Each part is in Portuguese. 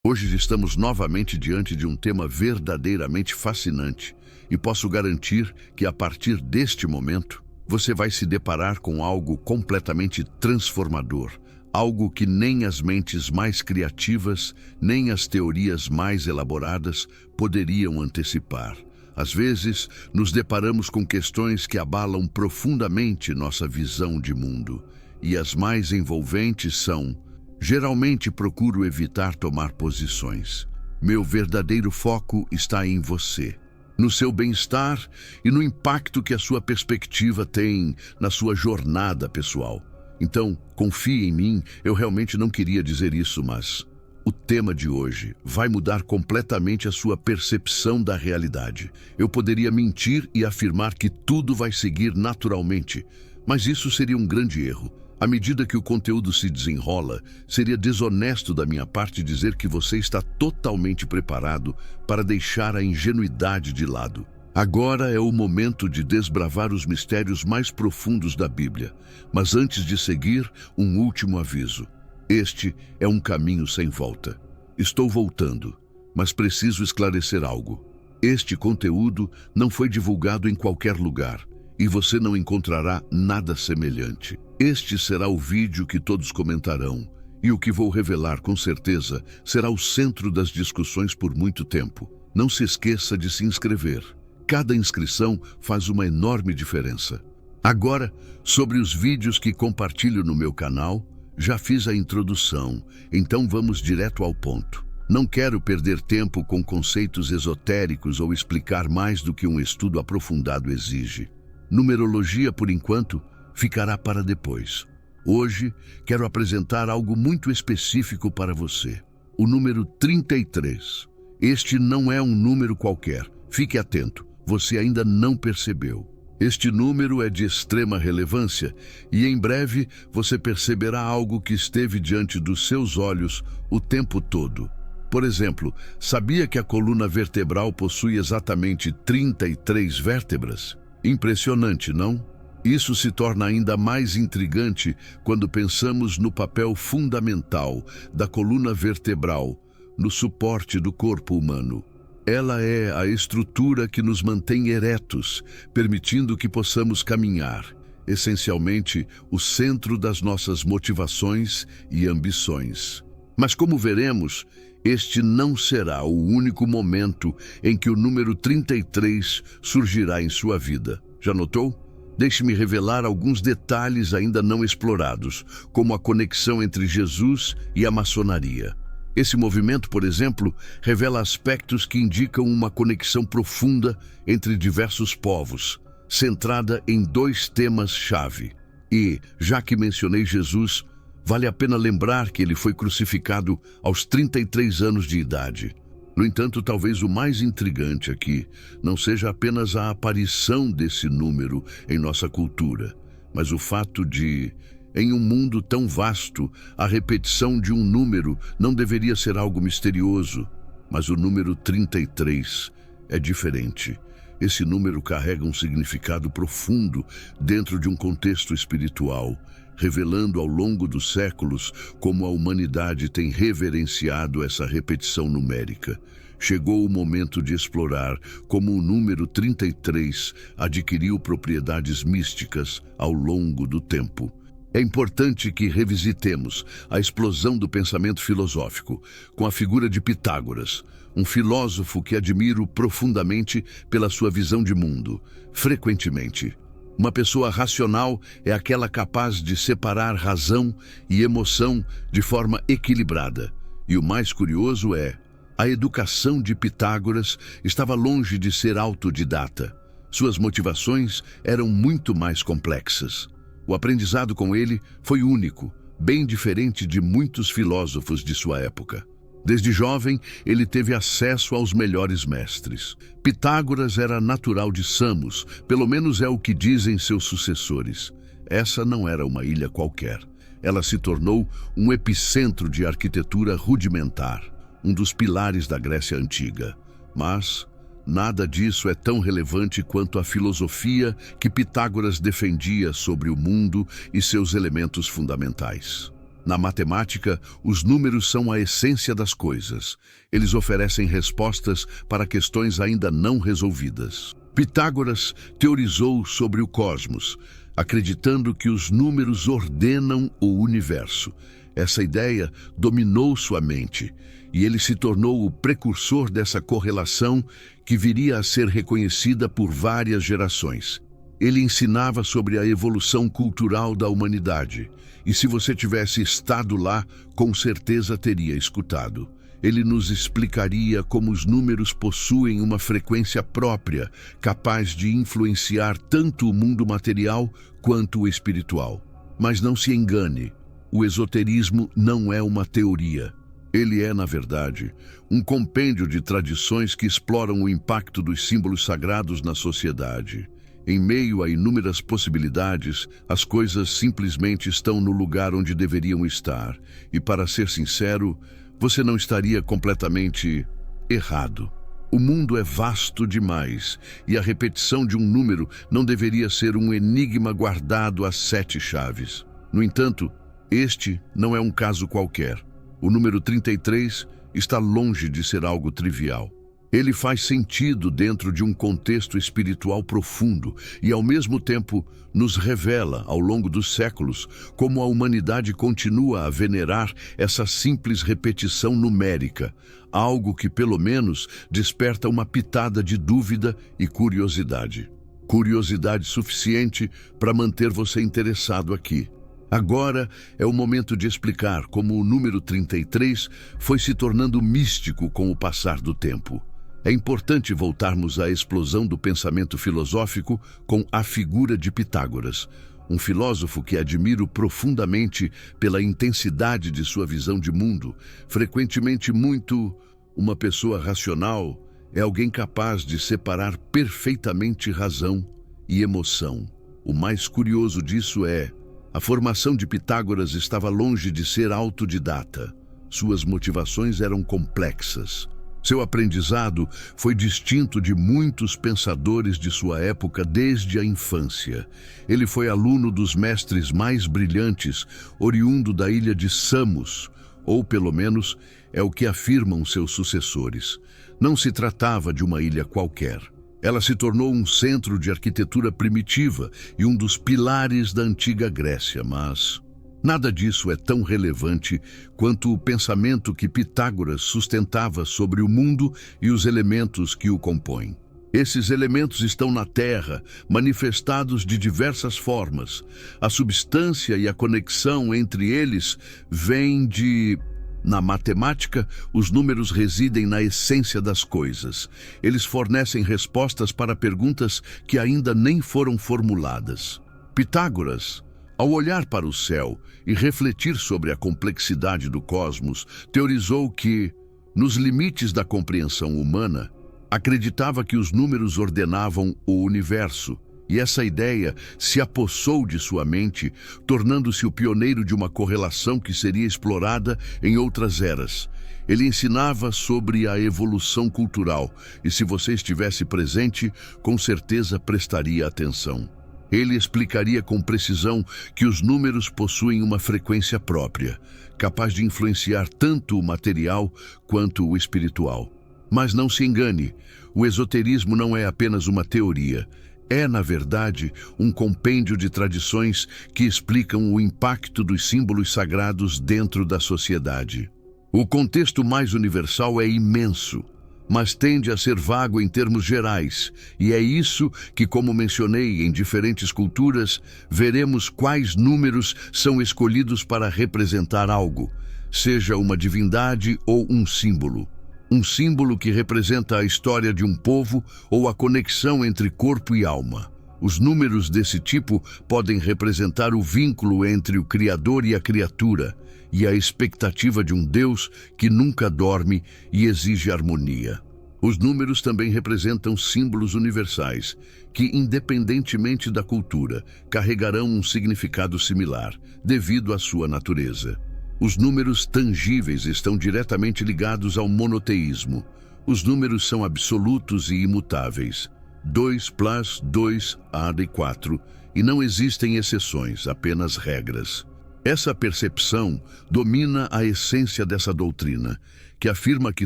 Hoje estamos novamente diante de um tema verdadeiramente fascinante e posso garantir que a partir deste momento você vai se deparar com algo completamente transformador, algo que nem as mentes mais criativas, nem as teorias mais elaboradas poderiam antecipar. Às vezes, nos deparamos com questões que abalam profundamente nossa visão de mundo, e as mais envolventes são: geralmente procuro evitar tomar posições. Meu verdadeiro foco está em você, no seu bem-estar e no impacto que a sua perspectiva tem na sua jornada pessoal. Então, confie em mim, eu realmente não queria dizer isso, mas o tema de hoje vai mudar completamente a sua percepção da realidade. Eu poderia mentir e afirmar que tudo vai seguir naturalmente, mas isso seria um grande erro. À medida que o conteúdo se desenrola, seria desonesto da minha parte dizer que você está totalmente preparado para deixar a ingenuidade de lado. Agora é o momento de desbravar os mistérios mais profundos da Bíblia. Mas antes de seguir, um último aviso. Este é um caminho sem volta. Estou voltando, mas preciso esclarecer algo. Este conteúdo não foi divulgado em qualquer lugar, e você não encontrará nada semelhante. Este será o vídeo que todos comentarão, e o que vou revelar com certeza será o centro das discussões por muito tempo. Não se esqueça de se inscrever. Cada inscrição faz uma enorme diferença. Agora, sobre os vídeos que compartilho no meu canal, já fiz a introdução, então vamos direto ao ponto. Não quero perder tempo com conceitos esotéricos ou explicar mais do que um estudo aprofundado exige. Numerologia, por enquanto, ficará para depois. Hoje, quero apresentar algo muito específico para você. O número 33. Este não é um número qualquer. Fique atento, você ainda não percebeu. Este número é de extrema relevância e em breve você perceberá algo que esteve diante dos seus olhos o tempo todo. Por exemplo, sabia que a coluna vertebral possui exatamente 33 vértebras? Impressionante, não? Isso se torna ainda mais intrigante quando pensamos no papel fundamental da coluna vertebral no suporte do corpo humano. Ela é a estrutura que nos mantém eretos, permitindo que possamos caminhar, essencialmente o centro das nossas motivações e ambições. Mas como veremos, este não será o único momento em que o número 33 surgirá em sua vida. Já notou? Deixe-me revelar alguns detalhes ainda não explorados, como a conexão entre Jesus e a maçonaria. Esse movimento, por exemplo, revela aspectos que indicam uma conexão profunda entre diversos povos, centrada em dois temas-chave. E, já que mencionei Jesus, vale a pena lembrar que ele foi crucificado aos 33 anos de idade. No entanto, talvez o mais intrigante aqui não seja apenas a aparição desse número em nossa cultura, mas o fato de, em um mundo tão vasto, a repetição de um número não deveria ser algo misterioso, mas o número 33 é diferente. Esse número carrega um significado profundo dentro de um contexto espiritual, revelando ao longo dos séculos como a humanidade tem reverenciado essa repetição numérica. Chegou o momento de explorar como o número 33 adquiriu propriedades místicas ao longo do tempo. É importante que revisitemos a explosão do pensamento filosófico com a figura de Pitágoras, um filósofo que admiro profundamente pela sua visão de mundo. Frequentemente, uma pessoa racional é aquela capaz de separar razão e emoção de forma equilibrada. E o mais curioso é, a educação de Pitágoras estava longe de ser autodidata. Suas motivações eram muito mais complexas. O aprendizado com ele foi único, bem diferente de muitos filósofos de sua época. Desde jovem, ele teve acesso aos melhores mestres. Pitágoras era natural de Samos, pelo menos é o que dizem seus sucessores. Essa não era uma ilha qualquer. Ela se tornou um epicentro de arquitetura rudimentar, um dos pilares da Grécia Antiga. Mas nada disso é tão relevante quanto a filosofia que Pitágoras defendia sobre o mundo e seus elementos fundamentais. Na matemática, os números são a essência das coisas. Eles oferecem respostas para questões ainda não resolvidas. Pitágoras teorizou sobre o cosmos, acreditando que os números ordenam o universo. Essa ideia dominou sua mente e ele se tornou o precursor dessa correlação que viria a ser reconhecida por várias gerações. Ele ensinava sobre a evolução cultural da humanidade, e se você tivesse estado lá, com certeza teria escutado. Ele nos explicaria como os números possuem uma frequência própria, capaz de influenciar tanto o mundo material quanto o espiritual. Mas não se engane, o esoterismo não é uma teoria. Ele é, na verdade, um compêndio de tradições que exploram o impacto dos símbolos sagrados na sociedade. Em meio a inúmeras possibilidades, as coisas simplesmente estão no lugar onde deveriam estar. E, para ser sincero, você não estaria completamente errado. O mundo é vasto demais, e a repetição de um número não deveria ser um enigma guardado a 7 chaves. No entanto, este não é um caso qualquer. O número 33 está longe de ser algo trivial. Ele faz sentido dentro de um contexto espiritual profundo e, ao mesmo tempo, nos revela, ao longo dos séculos, como a humanidade continua a venerar essa simples repetição numérica, algo que, pelo menos, desperta uma pitada de dúvida e curiosidade. Curiosidade suficiente para manter você interessado aqui. Agora é o momento de explicar como o número 33 foi se tornando místico com o passar do tempo. É importante voltarmos à explosão do pensamento filosófico com a figura de Pitágoras, um filósofo que admiro profundamente pela intensidade de sua visão de mundo, frequentemente muito uma pessoa racional, é alguém capaz de separar perfeitamente razão e emoção. O mais curioso disso é, a formação de Pitágoras estava longe de ser autodidata. Suas motivações eram complexas. Seu aprendizado foi distinto de muitos pensadores de sua época desde a infância. Ele foi aluno dos mestres mais brilhantes, oriundo da ilha de Samos, ou pelo menos é o que afirmam seus sucessores. Não se tratava de uma ilha qualquer. Ela se tornou um centro de arquitetura primitiva e um dos pilares da antiga Grécia, mas nada disso é tão relevante quanto o pensamento que Pitágoras sustentava sobre o mundo e os elementos que o compõem. Esses elementos estão na Terra, manifestados de diversas formas. A substância e a conexão entre eles vêm de... Na matemática, os números residem na essência das coisas. Eles fornecem respostas para perguntas que ainda nem foram formuladas. Pitágoras, ao olhar para o céu e refletir sobre a complexidade do cosmos, teorizou que, nos limites da compreensão humana, acreditava que os números ordenavam o universo, e essa ideia se apossou de sua mente, tornando-se o pioneiro de uma correlação que seria explorada em outras eras. Ele ensinava sobre a evolução cultural, e se você estivesse presente, com certeza prestaria atenção. Ele explicaria com precisão que os números possuem uma frequência própria, capaz de influenciar tanto o material quanto o espiritual. Mas não se engane, o esoterismo não é apenas uma teoria. É, na verdade, um compêndio de tradições que explicam o impacto dos símbolos sagrados dentro da sociedade. O contexto mais universal é imenso, mas tende a ser vago em termos gerais, e é isso que, como mencionei em diferentes culturas, veremos quais números são escolhidos para representar algo, seja uma divindade ou um símbolo. Um símbolo que representa a história de um povo ou a conexão entre corpo e alma. Os números desse tipo podem representar o vínculo entre o Criador e a criatura, e a expectativa de um Deus que nunca dorme e exige harmonia. Os números também representam símbolos universais, que, independentemente da cultura, carregarão um significado similar, devido à sua natureza. Os números tangíveis estão diretamente ligados ao monoteísmo. Os números são absolutos e imutáveis. 2 + 2 = 4, e não existem exceções, apenas regras. Essa percepção domina a essência dessa doutrina, que afirma que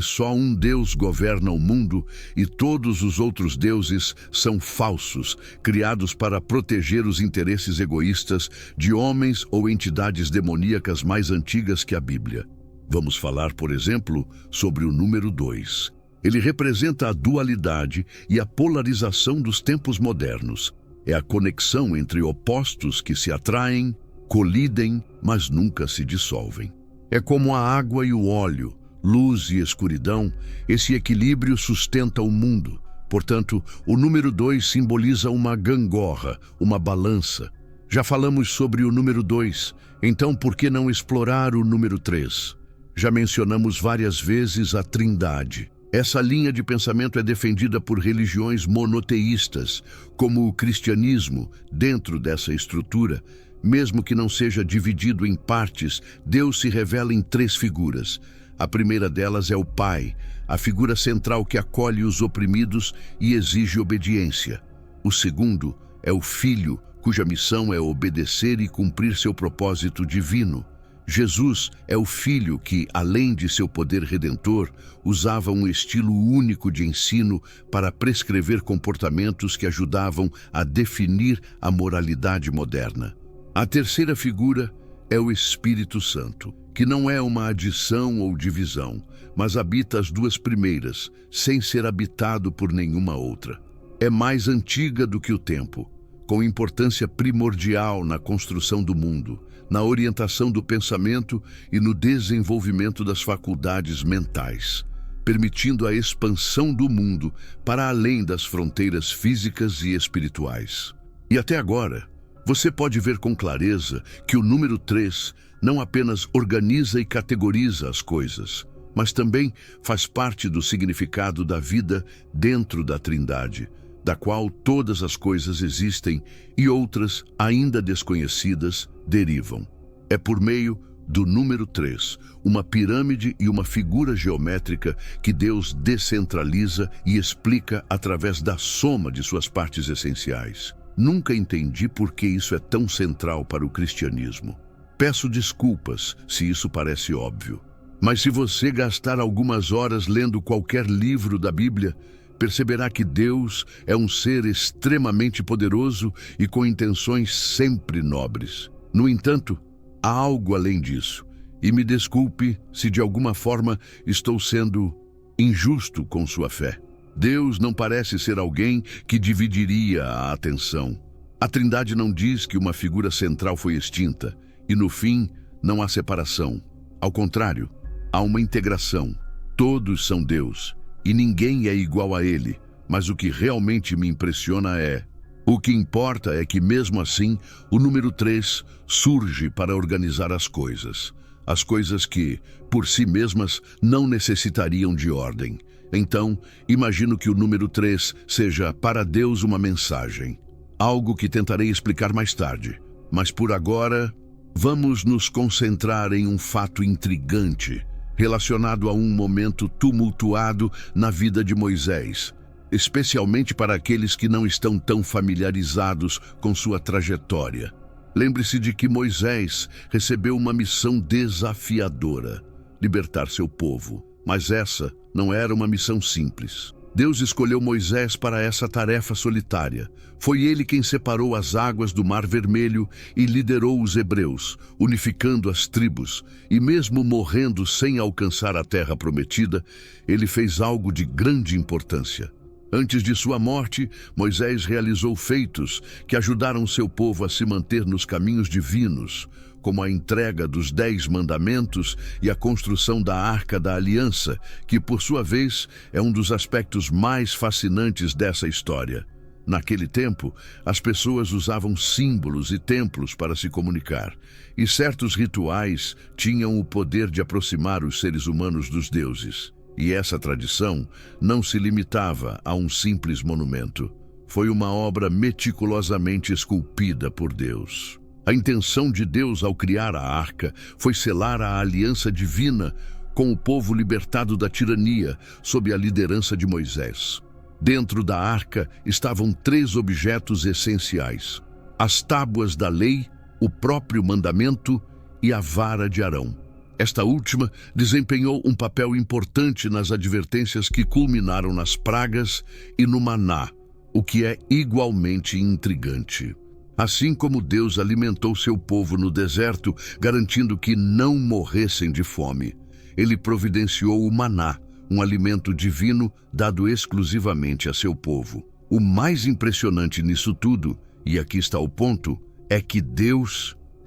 só um Deus governa o mundo e todos os outros deuses são falsos, criados para proteger os interesses egoístas de homens ou entidades demoníacas mais antigas que a Bíblia. Vamos falar, por exemplo, sobre o número 2. Ele representa a dualidade e a polarização dos tempos modernos. É a conexão entre opostos que se atraem, colidem, mas nunca se dissolvem. É como a água e o óleo, luz e escuridão, esse equilíbrio sustenta o mundo. Portanto, o número 2 simboliza uma gangorra, uma balança. Já falamos sobre o número 2, então por que não explorar o número 3? Já mencionamos várias vezes a Trindade. Essa linha de pensamento é defendida por religiões monoteístas, como o cristianismo. Dentro dessa estrutura, mesmo que não seja dividido em partes, Deus se revela em 3 figuras. A primeira delas é o Pai, a figura central que acolhe os oprimidos e exige obediência. O segundo é o Filho, cuja missão é obedecer e cumprir seu propósito divino. Jesus é o Filho que, além de seu poder redentor, usava um estilo único de ensino para prescrever comportamentos que ajudavam a definir a moralidade moderna. A terceira figura é o Espírito Santo, que não é uma adição ou divisão, mas habita as 2 primeiras, sem ser habitado por nenhuma outra. É mais antiga do que o tempo, com importância primordial na construção do mundo, na orientação do pensamento e no desenvolvimento das faculdades mentais, permitindo a expansão do mundo para além das fronteiras físicas e espirituais. E até agora, você pode ver com clareza que o número 3 não apenas organiza e categoriza as coisas, mas também faz parte do significado da vida dentro da Trindade, da qual todas as coisas existem e outras, ainda desconhecidas, derivam. É por meio do número 3, uma pirâmide e uma figura geométrica que Deus descentraliza e explica através da soma de suas partes essenciais. Nunca entendi por que isso é tão central para o cristianismo. Peço desculpas se isso parece óbvio. Mas se você gastar algumas horas lendo qualquer livro da Bíblia, perceberá que Deus é um ser extremamente poderoso e com intenções sempre nobres. No entanto, há algo além disso, e me desculpe se de alguma forma estou sendo injusto com sua fé. Deus não parece ser alguém que dividiria a atenção. A Trindade não diz que uma figura central foi extinta, e no fim não há separação. Ao contrário, há uma integração. Todos são Deus, e ninguém é igual a Ele, mas o que realmente me impressiona é: o que importa é que, mesmo assim, o número 3 surge para organizar as coisas que, por si mesmas, não necessitariam de ordem. Então, imagino que o número 3 seja para Deus uma mensagem, algo que tentarei explicar mais tarde. Mas por agora, vamos nos concentrar em um fato intrigante, relacionado a um momento tumultuado na vida de Moisés, especialmente para aqueles que não estão tão familiarizados com sua trajetória. Lembre-se de que Moisés recebeu uma missão desafiadora: libertar seu povo. Mas essa não era uma missão simples. Deus escolheu Moisés para essa tarefa solitária. Foi ele quem separou as águas do Mar Vermelho e liderou os hebreus, unificando as tribos. E mesmo morrendo sem alcançar a terra prometida, ele fez algo de grande importância. Antes de sua morte, Moisés realizou feitos que ajudaram seu povo a se manter nos caminhos divinos, como a entrega dos 10 mandamentos e a construção da Arca da Aliança, que, por sua vez, é um dos aspectos mais fascinantes dessa história. Naquele tempo, as pessoas usavam símbolos e templos para se comunicar, e certos rituais tinham o poder de aproximar os seres humanos dos deuses. E essa tradição não se limitava a um simples monumento. Foi uma obra meticulosamente esculpida por Deus. A intenção de Deus ao criar a arca foi selar a aliança divina com o povo libertado da tirania sob a liderança de Moisés. Dentro da arca estavam 3 objetos essenciais: as tábuas da lei, o próprio mandamento e a vara de Arão. Esta última desempenhou um papel importante nas advertências que culminaram nas pragas e no maná, o que é igualmente intrigante. Assim como Deus alimentou seu povo no deserto, garantindo que não morressem de fome, ele providenciou o maná, um alimento divino dado exclusivamente a seu povo. O mais impressionante nisso tudo, e aqui está o ponto, é que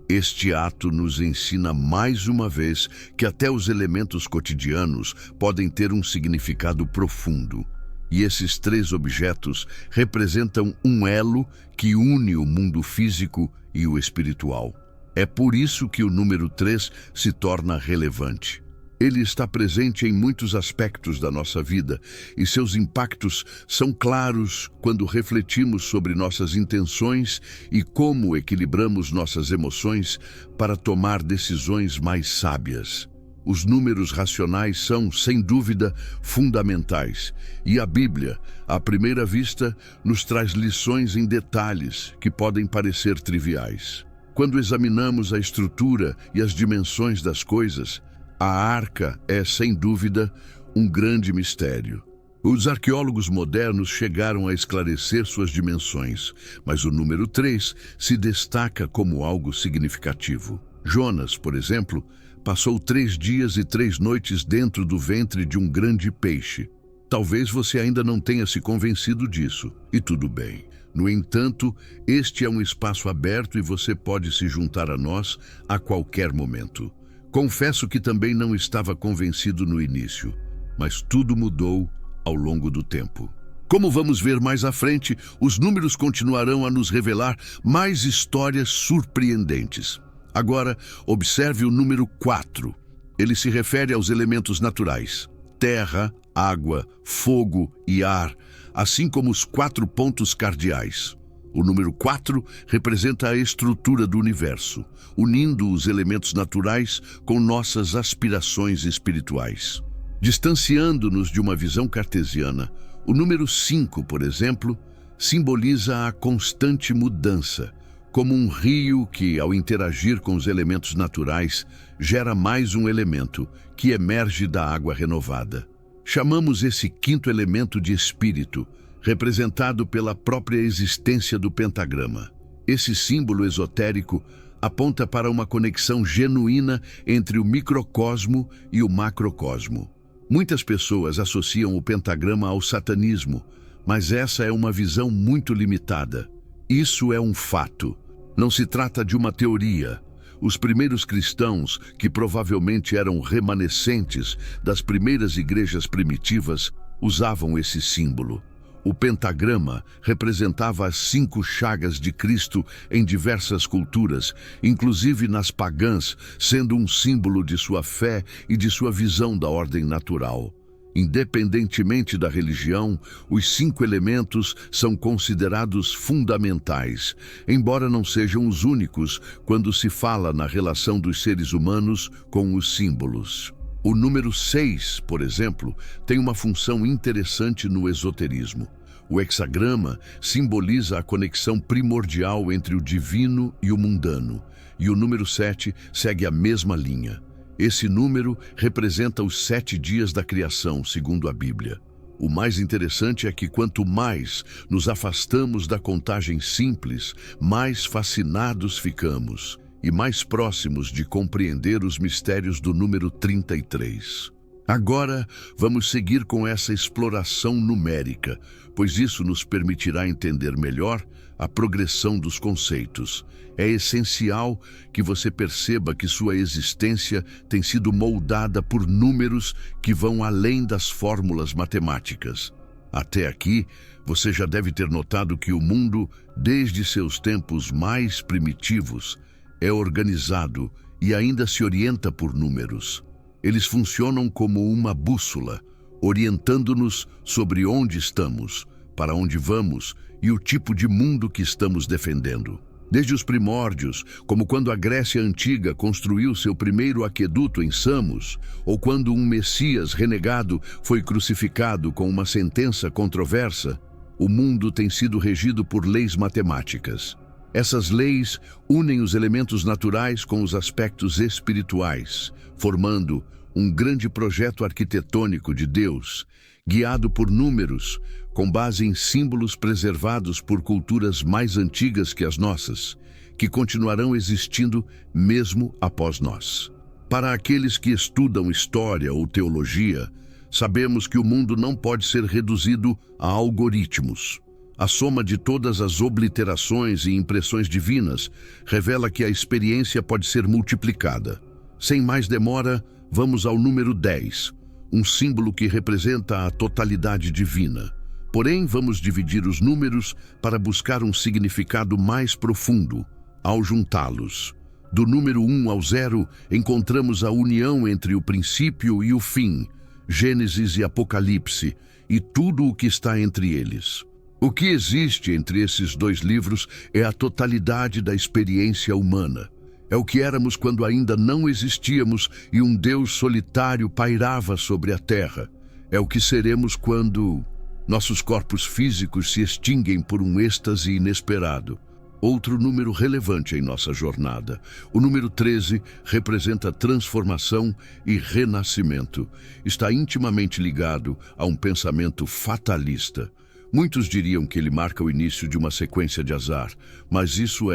este ato nos ensina mais uma vez que até os elementos cotidianos podem ter um significado profundo. E esses 3 objetos representam um elo que une o mundo físico e o espiritual. É por isso que o número 3 se torna relevante. Ele está presente em muitos aspectos da nossa vida e seus impactos são claros quando refletimos sobre nossas intenções e como equilibramos nossas emoções para tomar decisões mais sábias. Os números racionais são, sem dúvida, fundamentais, e a Bíblia, à primeira vista, nos traz lições em detalhes que podem parecer triviais. Quando examinamos a estrutura e as dimensões das coisas, a arca é, sem dúvida, um grande mistério. Os arqueólogos modernos chegaram a esclarecer suas dimensões, mas o número 3 se destaca como algo significativo. Jonas, por exemplo, passou 3 dias e 3 noites dentro do ventre de um grande peixe. Talvez você ainda não tenha se convencido disso, e tudo bem. No entanto, este é um espaço aberto e você pode se juntar a nós a qualquer momento. Confesso que também não estava convencido no início, mas tudo mudou ao longo do tempo. Como vamos ver mais à frente, os números continuarão a nos revelar mais histórias surpreendentes. Agora, observe o número 4. Ele se refere aos elementos naturais: terra, água, fogo e ar, assim como os 4 pontos cardeais. O número 4 representa a estrutura do universo, unindo os elementos naturais com nossas aspirações espirituais. Distanciando-nos de uma visão cartesiana, o número 5, por exemplo, simboliza a constante mudança, como um rio que, ao interagir com os elementos naturais, gera mais um elemento que emerge da água renovada. Chamamos esse 5º elemento de espírito, representado pela própria existência do pentagrama. Esse símbolo esotérico aponta para uma conexão genuína entre o microcosmo e o macrocosmo. Muitas pessoas associam o pentagrama ao satanismo, mas essa é uma visão muito limitada. Isso é um fato. Não se trata de uma teoria. Os primeiros cristãos, que provavelmente eram remanescentes das primeiras igrejas primitivas, usavam esse símbolo. O pentagrama representava as 5 chagas de Cristo em diversas culturas, inclusive nas pagãs, sendo um símbolo de sua fé e de sua visão da ordem natural. Independentemente da religião, os 5 elementos são considerados fundamentais, embora não sejam os únicos quando se fala na relação dos seres humanos com os símbolos. O número 6, por exemplo, tem uma função interessante no esoterismo. O hexagrama simboliza a conexão primordial entre o divino e o mundano, e o número 7 segue a mesma linha. Esse número representa os 7 dias da criação, segundo a Bíblia. O mais interessante é que quanto mais nos afastamos da contagem simples, mais fascinados ficamos e mais próximos de compreender os mistérios do número 33. Agora, vamos seguir com essa exploração numérica, pois isso nos permitirá entender melhor a progressão dos conceitos. É essencial que você perceba que sua existência tem sido moldada por números que vão além das fórmulas matemáticas. Até aqui, você já deve ter notado que o mundo, desde seus tempos mais primitivos, é organizado e ainda se orienta por números. Eles funcionam como uma bússola, orientando-nos sobre onde estamos, para onde vamos e o tipo de mundo que estamos defendendo. Desde os primórdios, como quando a Grécia Antiga construiu seu primeiro aqueduto em Samos, ou quando um Messias renegado foi crucificado com uma sentença controversa, o mundo tem sido regido por leis matemáticas. Essas leis unem os elementos naturais com os aspectos espirituais, formando um grande projeto arquitetônico de Deus, guiado por números, com base em símbolos preservados por culturas mais antigas que as nossas, que continuarão existindo mesmo após nós. Para aqueles que estudam história ou teologia, sabemos que o mundo não pode ser reduzido a algoritmos. A soma de todas as obliterações e impressões divinas revela que a experiência pode ser multiplicada. Sem mais demora, vamos ao número 10, um símbolo que representa a totalidade divina. Porém, vamos dividir os números para buscar um significado mais profundo, ao juntá-los. Do número 1 ao 0, encontramos a união entre o princípio e o fim, Gênesis e Apocalipse, e tudo o que está entre eles. O que existe entre esses dois livros é a totalidade da experiência humana. É o que éramos quando ainda não existíamos e um Deus solitário pairava sobre a terra. É o que seremos quando nossos corpos físicos se extinguem por um êxtase inesperado. Outro número relevante em nossa jornada. O número 13 representa transformação e renascimento. Está intimamente ligado a um pensamento fatalista. Muitos diriam que ele marca o início de uma sequência de azar, mas isso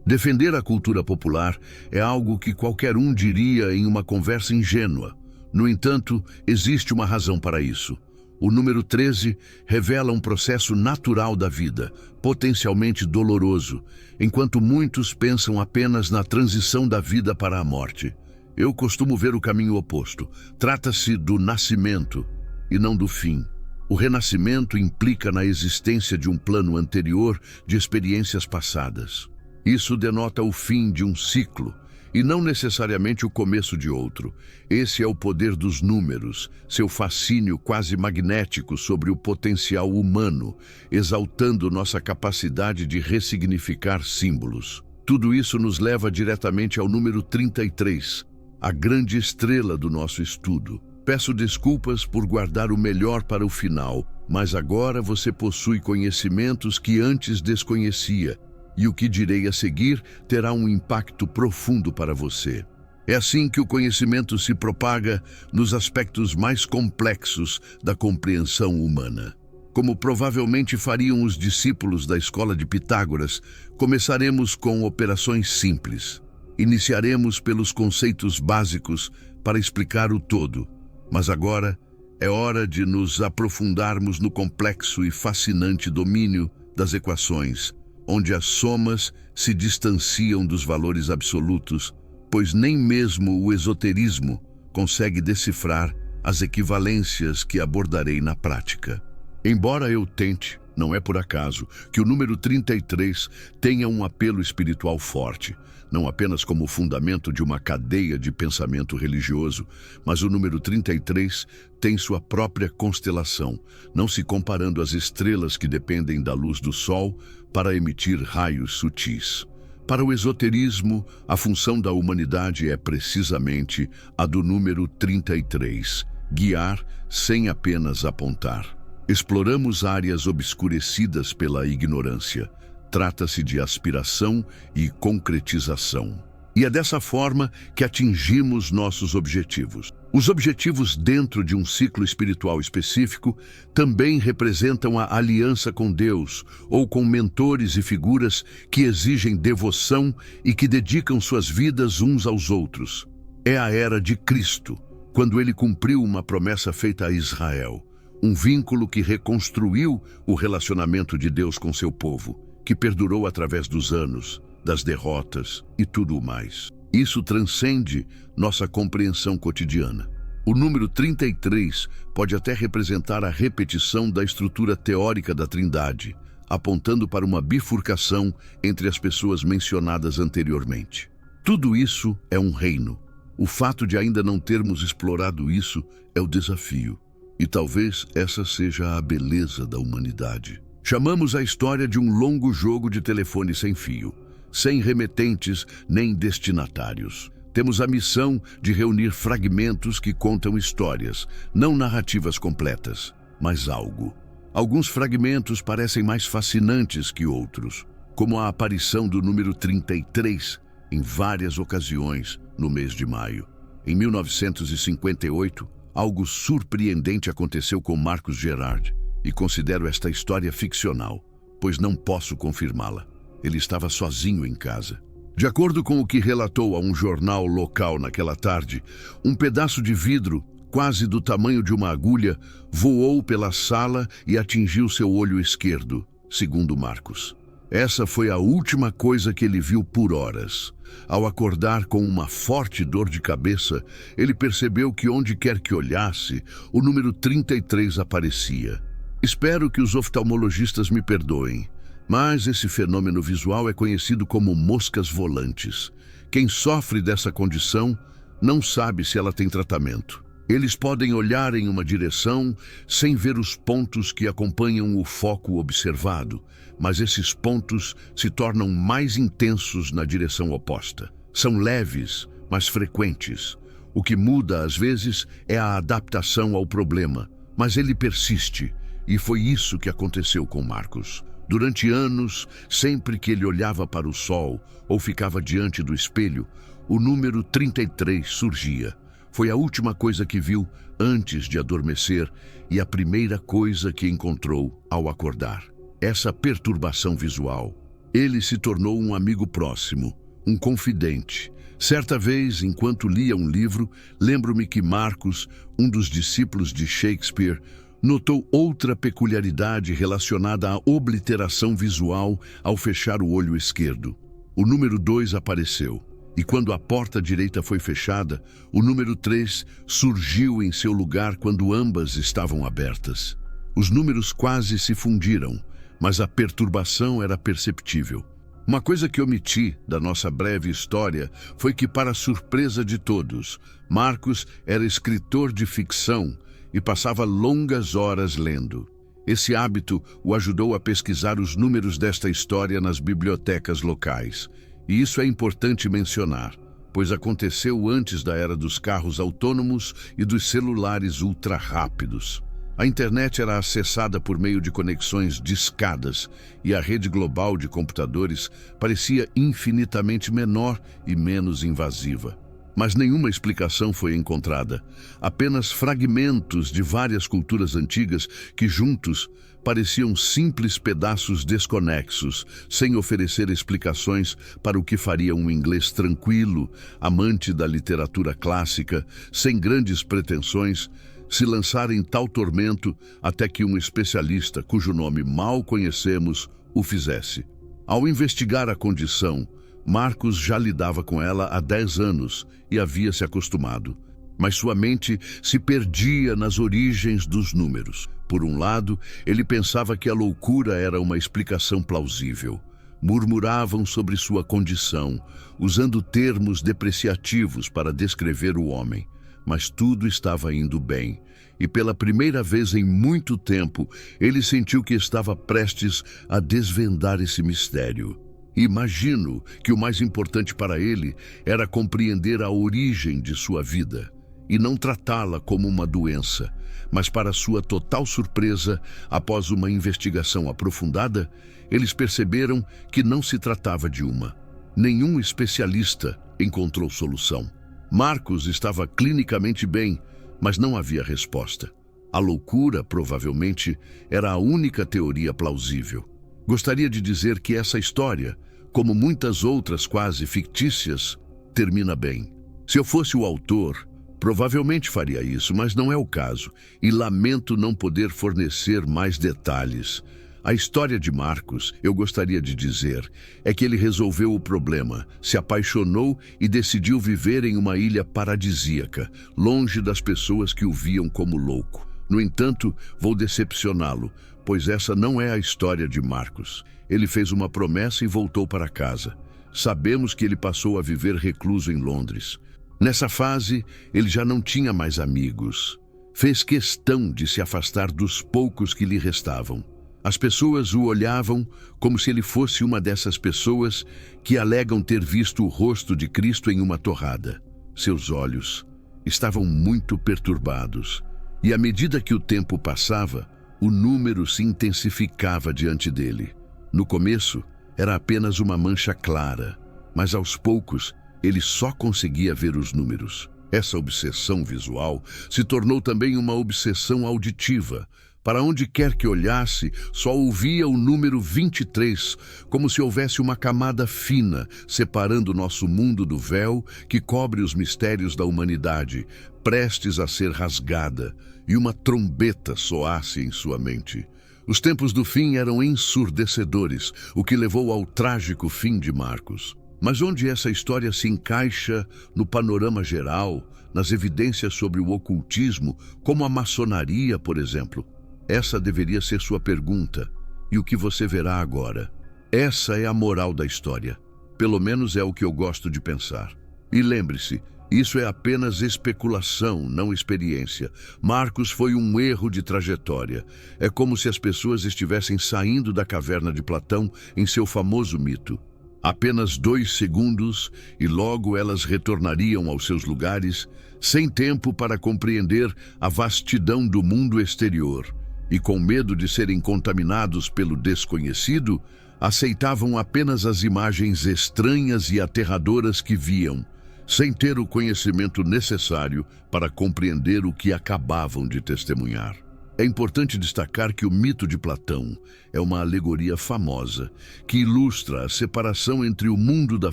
defender a cultura popular é algo que qualquer um diria em uma conversa ingênua. No entanto, existe uma razão para isso. O número 13 revela um processo natural da vida, potencialmente doloroso, enquanto muitos pensam apenas na transição da vida para a morte. Eu costumo ver o caminho oposto. Trata-se do nascimento e não do fim. O renascimento implica na existência de um plano anterior de experiências passadas. Isso denota o fim de um ciclo, e não necessariamente o começo de outro. Esse é o poder dos números, seu fascínio quase magnético sobre o potencial humano, exaltando nossa capacidade de ressignificar símbolos. Tudo isso nos leva diretamente ao número 33, a grande estrela do nosso estudo. Peço desculpas por guardar o melhor para o final, mas agora você possui conhecimentos que antes desconhecia, e o que direi a seguir terá um impacto profundo para você. É assim que o conhecimento se propaga nos aspectos mais complexos da compreensão humana. Como provavelmente fariam os discípulos da escola de Pitágoras, começaremos com operações simples. Iniciaremos pelos conceitos básicos para explicar o todo, mas agora é hora de nos aprofundarmos no complexo e fascinante domínio das equações, onde as somas se distanciam dos valores absolutos, pois nem mesmo o esoterismo consegue decifrar as equivalências que abordarei na prática. Embora eu tente, não é por acaso que o número 33 tenha um apelo espiritual forte, não apenas como fundamento de uma cadeia de pensamento religioso, mas o número 33 tem sua própria constelação, não se comparando às estrelas que dependem da luz do Sol para emitir raios sutis. Para o esoterismo, a função da humanidade é precisamente a do número 33, guiar sem apenas apontar. Exploramos áreas obscurecidas pela ignorância. Trata-se de aspiração e concretização. E é dessa forma que atingimos nossos objetivos. Os objetivos dentro de um ciclo espiritual específico também representam a aliança com Deus ou com mentores e figuras que exigem devoção e que dedicam suas vidas uns aos outros. É a era de Cristo, quando ele cumpriu uma promessa feita a Israel, um vínculo que reconstruiu o relacionamento de Deus com seu povo, que perdurou através dos anos, das derrotas e tudo o mais. Isso transcende nossa compreensão cotidiana. O número 33 pode até representar a repetição da estrutura teórica da Trindade, apontando para uma bifurcação entre as pessoas mencionadas anteriormente. Tudo isso é um reino. O fato de ainda não termos explorado isso é o desafio. E talvez essa seja a beleza da humanidade. Chamamos a história de um longo jogo de telefone sem fio, sem remetentes nem destinatários. Temos a missão de reunir fragmentos que contam histórias, não narrativas completas, mas algo. Alguns fragmentos parecem mais fascinantes que outros. como a aparição do número 33 em várias ocasiões no mês de maio. Em 1958, algo surpreendente aconteceu com Marcus Gerard, e considero esta história ficcional, pois não posso confirmá-la. Ele estava sozinho em casa. De acordo com o que relatou a um jornal local naquela tarde, um pedaço de vidro, quase do tamanho de uma agulha, voou pela sala e atingiu seu olho esquerdo, segundo Marcus. Essa foi a última coisa que ele viu por horas. Ao acordar com uma forte dor de cabeça, ele percebeu que onde quer que olhasse, o número 33 aparecia. Espero que os oftalmologistas me perdoem, mas esse fenômeno visual é conhecido como moscas volantes. Quem sofre dessa condição não sabe se ela tem tratamento. Eles podem olhar em uma direção sem ver os pontos que acompanham o foco observado, mas esses pontos se tornam mais intensos na direção oposta. São leves, mas frequentes. O que muda, às vezes, é a adaptação ao problema, mas ele persiste, e foi isso que aconteceu com Marcus. Durante anos, sempre que ele olhava para o sol ou ficava diante do espelho, o número 33 surgia. Foi a última coisa que viu antes de adormecer e a primeira coisa que encontrou ao acordar. Essa perturbação visual. Ele se tornou um amigo próximo, um confidente. Certa vez, enquanto lia um livro, lembro-me que Marcus, um dos discípulos de Shakespeare, notou outra peculiaridade relacionada à obliteração visual ao fechar o olho esquerdo. O número 2 apareceu. E quando a porta direita foi fechada, o número 3 surgiu em seu lugar quando ambas estavam abertas. Os números quase se fundiram, mas a perturbação era perceptível. Uma coisa que omiti da nossa breve história foi que, para a surpresa de todos, Marcus era escritor de ficção e passava longas horas lendo. Esse hábito o ajudou a pesquisar os números desta história nas bibliotecas locais. E isso é importante mencionar, pois aconteceu antes da era dos carros autônomos e dos celulares ultra-rápidos. A internet era acessada por meio de conexões discadas e a rede global de computadores parecia infinitamente menor e menos invasiva. Mas nenhuma explicação foi encontrada, apenas fragmentos de várias culturas antigas que juntos pareciam simples pedaços desconexos, sem oferecer explicações para o que faria um inglês tranquilo, amante da literatura clássica, sem grandes pretensões, se lançar em tal tormento até que um especialista, cujo nome mal conhecemos, o fizesse. Ao investigar a condição, Marcus já lidava com ela há 10 anos e havia se acostumado. Mas sua mente se perdia nas origens dos números. Por um lado, ele pensava que a loucura era uma explicação plausível. Murmuravam sobre sua condição, usando termos depreciativos para descrever o homem. Mas tudo estava indo bem, e pela primeira vez em muito tempo, ele sentiu que estava prestes a desvendar esse mistério. Imagino que o mais importante para ele era compreender a origem de sua vida e não tratá-la como uma doença, mas para sua total surpresa, após uma investigação aprofundada, eles perceberam que não se tratava de uma. Nenhum especialista encontrou solução. Marcus estava clinicamente bem, mas não havia resposta. A loucura, provavelmente, era a única teoria plausível. Gostaria de dizer que essa história, como muitas outras quase fictícias, termina bem. Se eu fosse o autor, provavelmente faria isso, mas não é o caso, e lamento não poder fornecer mais detalhes. A história de Marcus, eu gostaria de dizer, é que ele resolveu o problema, se apaixonou e decidiu viver em uma ilha paradisíaca, longe das pessoas que o viam como louco. No entanto, vou decepcioná-lo, pois essa não é a história de Marcus. Ele fez uma promessa e voltou para casa. Sabemos que ele passou a viver recluso em Londres. Nessa fase, ele já não tinha mais amigos. Fez questão de se afastar dos poucos que lhe restavam. As pessoas o olhavam como se ele fosse uma dessas pessoas que alegam ter visto o rosto de Cristo em uma torrada. Seus olhos estavam muito perturbados, e à medida que o tempo passava, o número se intensificava diante dele. No começo, Era apenas uma mancha clara, mas aos poucos ele só conseguia ver os números. Essa obsessão visual se tornou também uma obsessão auditiva. Para onde quer que olhasse, só ouvia o número 23, como se houvesse uma camada fina separando nosso mundo do véu que cobre os mistérios da humanidade, prestes a ser rasgada, e uma trombeta soasse em sua mente. Os tempos do fim eram ensurdecedores, o que levou ao trágico fim de Marcos. Mas onde essa história se encaixa no panorama geral, nas evidências sobre o ocultismo, como a maçonaria, por exemplo? Essa deveria ser sua pergunta, e o que você verá agora. Essa é a moral da história. Pelo menos é o que eu gosto de pensar. E lembre-se, isso é apenas especulação, não experiência. Marcos foi um erro de trajetória. É como se as pessoas estivessem saindo da caverna de Platão em seu famoso mito. Apenas 2 segundos e logo elas retornariam aos seus lugares, sem tempo para compreender a vastidão do mundo exterior. E com medo de serem contaminados pelo desconhecido, aceitavam apenas as imagens estranhas e aterradoras que viam, sem ter o conhecimento necessário para compreender o que acabavam de testemunhar. É importante destacar que o mito de Platão é uma alegoria famosa que ilustra a separação entre o mundo da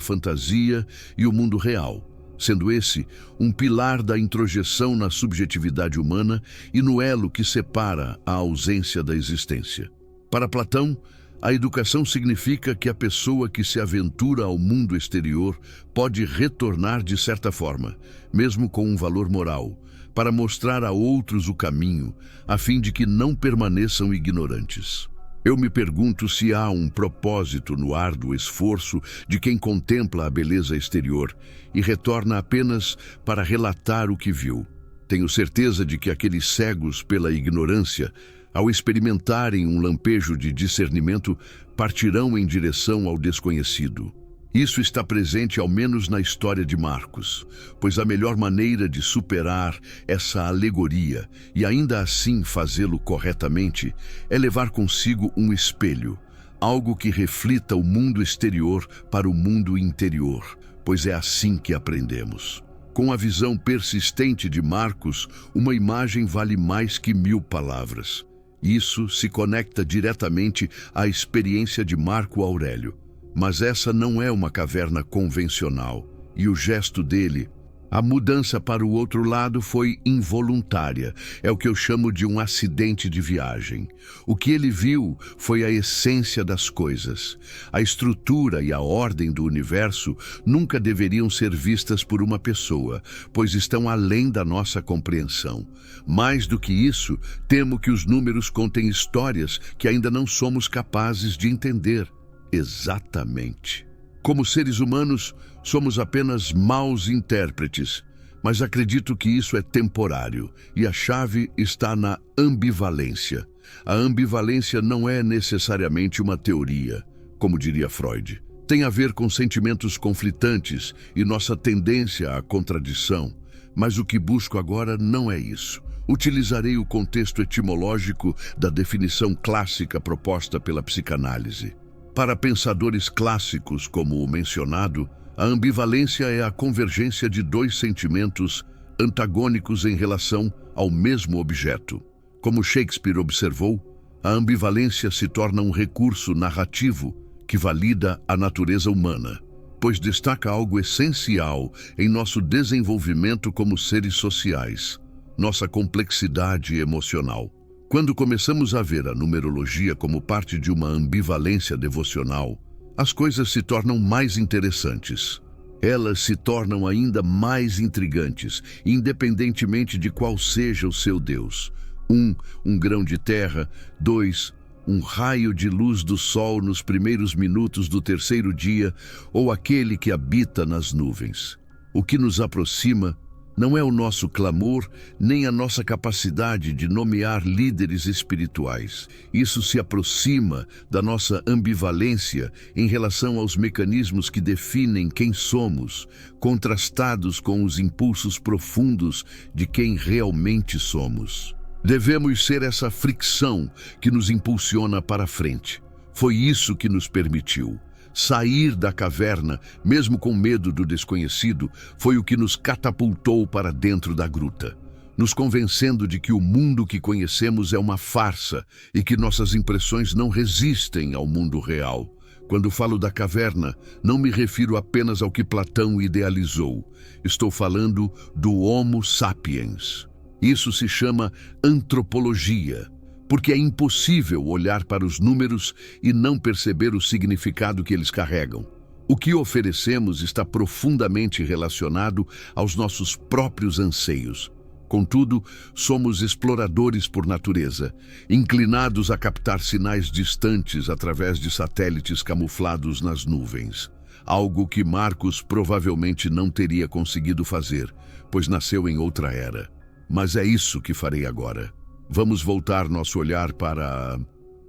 fantasia e o mundo real, sendo esse um pilar da introjeção na subjetividade humana e no elo que separa a ausência da existência. Para Platão, a educação significa que a pessoa que se aventura ao mundo exterior pode retornar de certa forma, mesmo com um valor moral, para mostrar a outros o caminho, a fim de que não permaneçam ignorantes. Eu me pergunto se há um propósito no árduo esforço de quem contempla a beleza exterior e retorna apenas para relatar o que viu. Tenho certeza de que aqueles cegos pela ignorância, ao experimentarem um lampejo de discernimento, partirão em direção ao desconhecido. Isso está presente ao menos na história de Marcos, pois a melhor maneira de superar essa alegoria e ainda assim fazê-lo corretamente é levar consigo um espelho, algo que reflita o mundo exterior para o mundo interior, pois é assim que aprendemos. Com a visão persistente de Marcos, uma imagem vale mais que 1000 palavras. Isso se conecta diretamente à experiência de Marco Aurélio. Mas essa não é uma caverna convencional, e o gesto dele, a mudança para o outro lado, foi involuntária. É o que eu chamo de um acidente de viagem. O que ele viu foi a essência das coisas. A estrutura e a ordem do universo nunca deveriam ser vistas por uma pessoa, pois estão além da nossa compreensão. Mais do que isso, temo que os números contem histórias que ainda não somos capazes de entender. Exatamente. Como seres humanos, somos apenas maus intérpretes, mas acredito que isso é temporário e a chave está na ambivalência. A ambivalência não é necessariamente uma teoria, como diria Freud. Tem a ver com sentimentos conflitantes e nossa tendência à contradição, mas o que busco agora não é isso. Utilizarei o contexto etimológico da definição clássica proposta pela psicanálise. Para pensadores clássicos como o mencionado, a ambivalência é a convergência de 2 sentimentos antagônicos em relação ao mesmo objeto. Como Shakespeare observou, a ambivalência se torna um recurso narrativo que valida a natureza humana, pois destaca algo essencial em nosso desenvolvimento como seres sociais, nossa complexidade emocional. Quando começamos a ver a numerologia como parte de uma ambivalência devocional, as coisas se tornam mais interessantes. Elas se tornam ainda mais intrigantes, independentemente de qual seja o seu Deus. 1, um grão de terra. 2, um raio de luz do sol nos primeiros minutos do 3º dia, ou aquele que habita nas nuvens. O que nos aproxima não é o nosso clamor, nem a nossa capacidade de nomear líderes espirituais. Isso se aproxima da nossa ambivalência em relação aos mecanismos que definem quem somos, contrastados com os impulsos profundos de quem realmente somos. Devemos ser essa fricção que nos impulsiona para frente. Foi isso que nos permitiu, Sair da caverna, mesmo com medo do desconhecido, foi o que nos catapultou para dentro da gruta, nos convencendo de que o mundo que conhecemos é uma farsa e que nossas impressões não resistem ao mundo real. Quando falo da caverna, não me refiro apenas ao que Platão idealizou. Estou falando do Homo sapiens. Isso se chama antropologia, porque é impossível olhar para os números e não perceber o significado que eles carregam. O que oferecemos está profundamente relacionado aos nossos próprios anseios. Contudo, somos exploradores por natureza, inclinados a captar sinais distantes através de satélites camuflados nas nuvens. Algo que Marcos provavelmente não teria conseguido fazer, pois nasceu em outra era. Mas é isso que farei agora. Vamos voltar nosso olhar para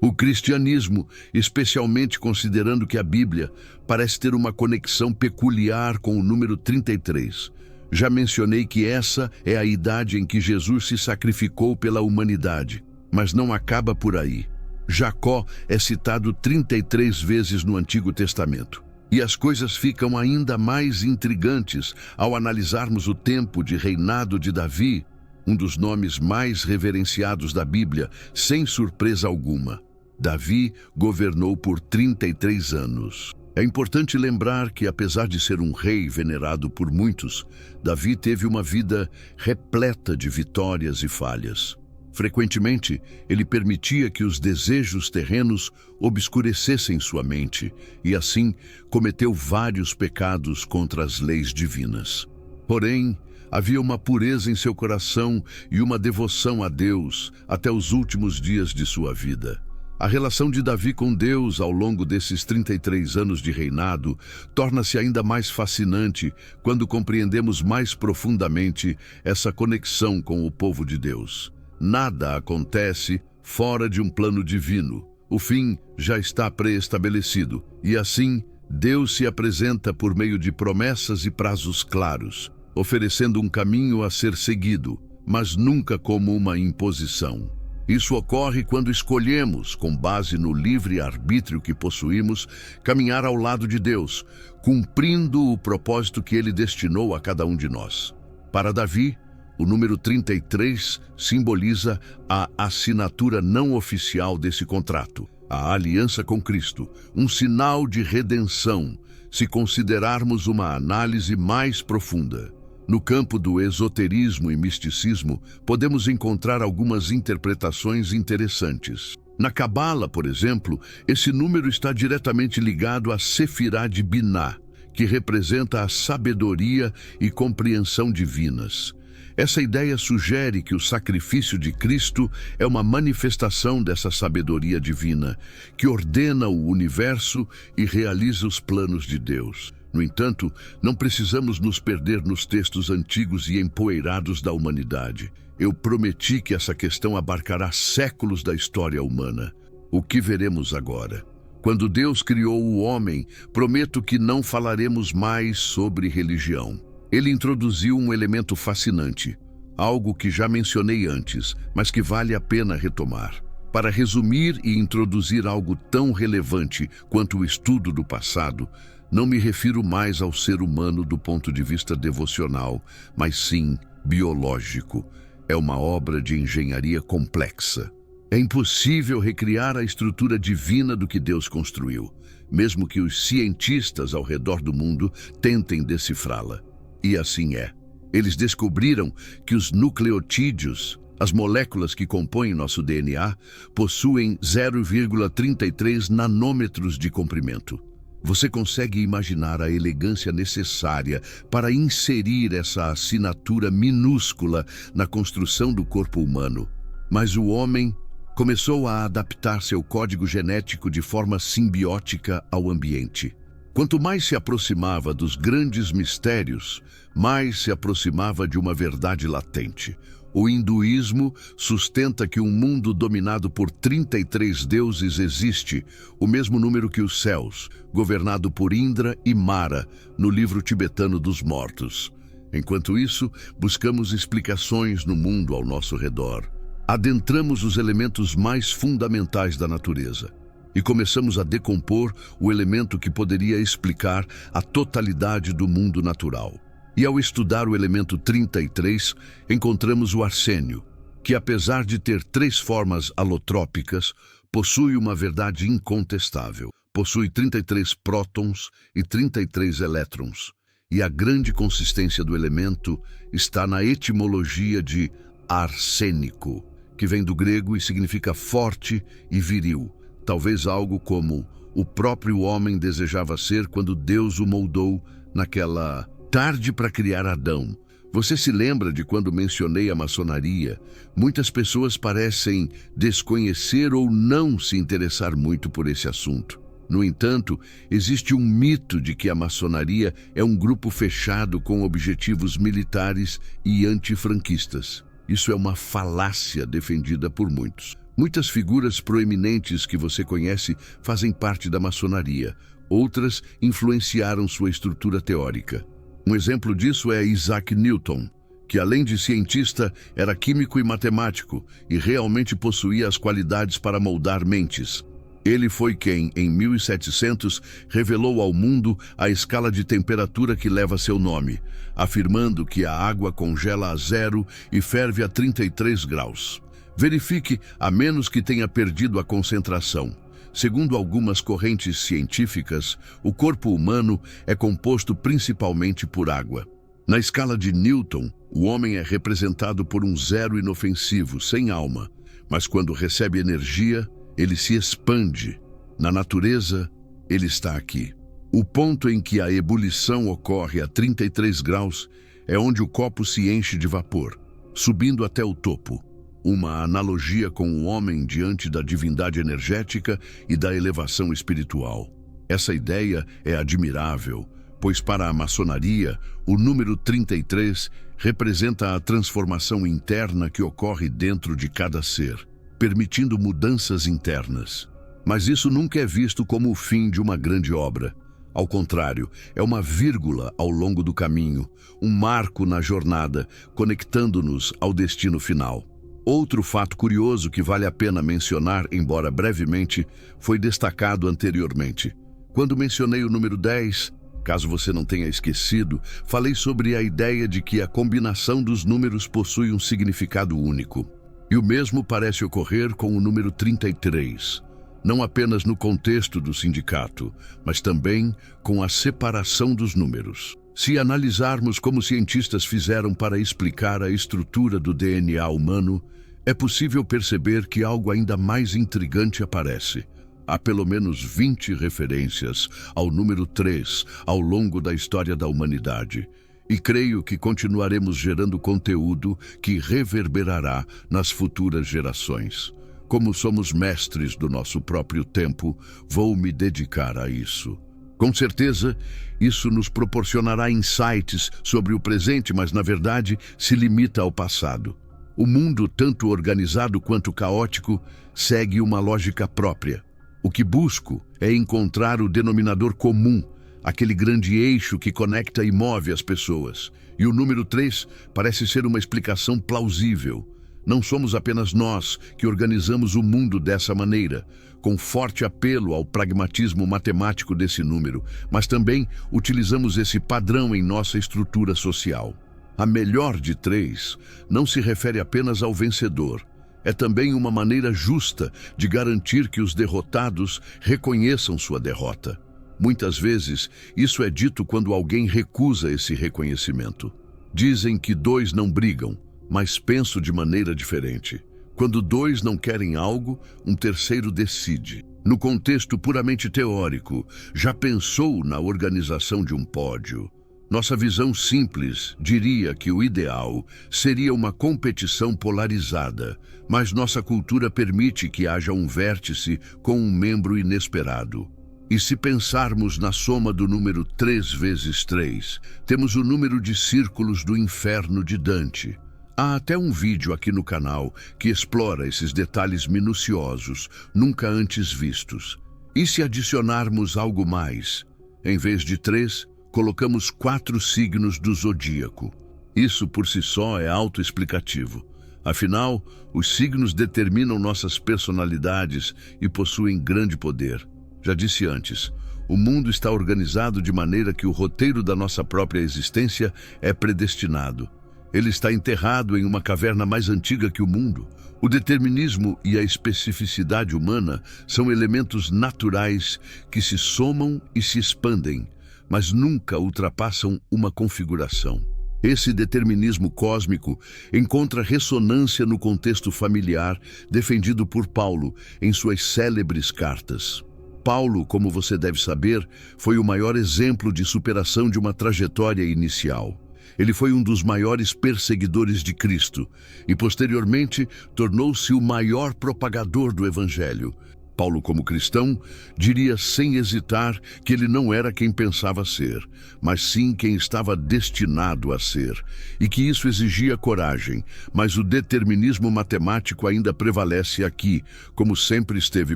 o cristianismo, especialmente considerando que a Bíblia parece ter uma conexão peculiar com o número 33. Já mencionei que essa é a idade em que Jesus se sacrificou pela humanidade, mas não acaba por aí. Jacó é citado 33 vezes no Antigo Testamento. E as coisas ficam ainda mais intrigantes ao analisarmos o tempo de reinado de Davi, um dos nomes mais reverenciados da Bíblia, sem surpresa alguma. Davi governou por 33 anos. É importante lembrar que, apesar de ser um rei venerado por muitos, Davi teve uma vida repleta de vitórias e falhas. Frequentemente, ele permitia que os desejos terrenos obscurecessem sua mente e, assim, cometeu vários pecados contra as leis divinas. Porém, havia uma pureza em seu coração e uma devoção a Deus até os últimos dias de sua vida. A relação de Davi com Deus ao longo desses 33 anos de reinado torna-se ainda mais fascinante quando compreendemos mais profundamente essa conexão com o povo de Deus. Nada acontece fora de um plano divino. O fim já está pré-estabelecido e, assim, Deus se apresenta por meio de promessas e prazos claros, oferecendo um caminho a ser seguido, mas nunca como uma imposição. Isso ocorre quando escolhemos, com base no livre-arbítrio que possuímos, caminhar ao lado de Deus, cumprindo o propósito que Ele destinou a cada um de nós. Para Davi, o número 33 simboliza a assinatura não oficial desse contrato, a aliança com Cristo, um sinal de redenção, se considerarmos uma análise mais profunda. No campo do esoterismo e misticismo, podemos encontrar algumas interpretações interessantes. Na Cabala, por exemplo, esse número está diretamente ligado a Sefirá de Biná, que representa a sabedoria e compreensão divinas. Essa ideia sugere que o sacrifício de Cristo é uma manifestação dessa sabedoria divina, que ordena o universo e realiza os planos de Deus. No entanto, não precisamos nos perder nos textos antigos e empoeirados da humanidade. Eu prometi que essa questão abarcará séculos da história humana. O que veremos agora? Quando Deus criou o homem, prometo que não falaremos mais sobre religião. Ele introduziu um elemento fascinante, algo que já mencionei antes, mas que vale a pena retomar. Para resumir e introduzir algo tão relevante quanto o estudo do passado, não me refiro mais ao ser humano do ponto de vista devocional, mas sim biológico. É uma obra de engenharia complexa. É impossível recriar a estrutura divina do que Deus construiu, mesmo que os cientistas ao redor do mundo tentem decifrá-la. E assim é. Eles descobriram que os nucleotídeos, as moléculas que compõem nosso DNA, possuem 0,33 nanômetros de comprimento. Você consegue imaginar a elegância necessária para inserir essa assinatura minúscula na construção do corpo humano. Mas o homem começou a adaptar seu código genético de forma simbiótica ao ambiente. Quanto mais se aproximava dos grandes mistérios, mais se aproximava de uma verdade latente. O hinduísmo sustenta que um mundo dominado por 33 deuses existe, o mesmo número que os céus, governado por Indra e Mara, no livro tibetano dos mortos. Enquanto isso, buscamos explicações no mundo ao nosso redor. Adentramos os elementos mais fundamentais da natureza. e começamos a decompor o elemento que poderia explicar a totalidade do mundo natural. E ao estudar o elemento 33, encontramos o arsênio, que apesar de ter 3 formas alotrópicas, possui uma verdade incontestável. Possui 33 prótons e 33 elétrons. E a grande consistência do elemento está na etimologia de arsênico, que vem do grego e significa forte e viril. Talvez algo como o próprio homem desejava ser quando Deus o moldou naquela tarde para criar Adão. Você se lembra de quando mencionei a maçonaria? Muitas pessoas parecem desconhecer ou não se interessar muito por esse assunto. No entanto, existe um mito de que a maçonaria é um grupo fechado com objetivos militares e antifranquistas. Isso é uma falácia defendida por muitos. Muitas figuras proeminentes que você conhece fazem parte da maçonaria. Outras influenciaram sua estrutura teórica. Um exemplo disso é Isaac Newton, que além de cientista, era químico e matemático e realmente possuía as qualidades para moldar mentes. Ele foi quem, em 1700, revelou ao mundo a escala de temperatura que leva seu nome, afirmando que a água congela a 0 e ferve a 33 graus. Verifique, a menos que tenha perdido a concentração. Segundo algumas correntes científicas, o corpo humano é composto principalmente por água. Na escala de Newton, o homem é representado por um 0 inofensivo, sem alma, mas quando recebe energia, ele se expande. Na natureza, ele está aqui. O ponto em que a ebulição ocorre a 33 graus é onde o copo se enche de vapor, subindo até o topo. Uma analogia com o homem diante da divindade energética e da elevação espiritual. Essa ideia é admirável, pois para a maçonaria, o número 33 representa a transformação interna que ocorre dentro de cada ser, permitindo mudanças internas. Mas isso nunca é visto como o fim de uma grande obra. Ao contrário, é uma vírgula ao longo do caminho, um marco na jornada, conectando-nos ao destino final. Outro fato curioso que vale a pena mencionar, embora brevemente, foi destacado anteriormente. Quando mencionei o número 10, caso você não tenha esquecido, falei sobre a ideia de que a combinação dos números possui um significado único. E o mesmo parece ocorrer com o número 33, não apenas no contexto do sindicato, mas também com a separação dos números. Se analisarmos como cientistas fizeram para explicar a estrutura do DNA humano, é possível perceber que algo ainda mais intrigante aparece. Há pelo menos 20 referências ao número 3 ao longo da história da humanidade. E creio que continuaremos gerando conteúdo que reverberará nas futuras gerações. Como somos mestres do nosso próprio tempo, vou me dedicar a isso. Com certeza, isso nos proporcionará insights sobre o presente, mas na verdade se limita ao passado. O mundo, tanto organizado quanto caótico, segue uma lógica própria. O que busco é encontrar o denominador comum, aquele grande eixo que conecta e move as pessoas. E o número 3 parece ser uma explicação plausível. Não somos apenas nós que organizamos o mundo dessa maneira, com forte apelo ao pragmatismo matemático desse número, mas também utilizamos esse padrão em nossa estrutura social. A melhor de 3 não se refere apenas ao vencedor. É também uma maneira justa de garantir que os derrotados reconheçam sua derrota. Muitas vezes, isso é dito quando alguém recusa esse reconhecimento. Dizem que 2 não brigam, mas penso de maneira diferente. Quando 2 não querem algo, um terceiro decide. No contexto puramente teórico, já pensou na organização de um pódio? Nossa visão simples diria que o ideal seria uma competição polarizada, mas nossa cultura permite que haja um vértice com um membro inesperado. E se pensarmos na soma do número 3 vezes 3, temos o número de círculos do inferno de Dante. Há até um vídeo aqui no canal que explora esses detalhes minuciosos, nunca antes vistos. E se adicionarmos algo mais? Em vez de 3, colocamos 4 signos do zodíaco. Isso por si só é autoexplicativo. Afinal, os signos determinam nossas personalidades e possuem grande poder. Já disse antes, o mundo está organizado de maneira que o roteiro da nossa própria existência é predestinado. Ele está enterrado em uma caverna mais antiga que o mundo. O determinismo e a especificidade humana são elementos naturais que se somam e se expandem, mas nunca ultrapassam uma configuração. Esse determinismo cósmico encontra ressonância no contexto familiar defendido por Paulo em suas célebres cartas. Paulo, como você deve saber, foi o maior exemplo de superação de uma trajetória inicial. Ele foi um dos maiores perseguidores de Cristo e, posteriormente, tornou-se o maior propagador do Evangelho. Paulo, como cristão, diria sem hesitar que ele não era quem pensava ser, mas sim quem estava destinado a ser, e que isso exigia coragem, mas o determinismo matemático ainda prevalece aqui, como sempre esteve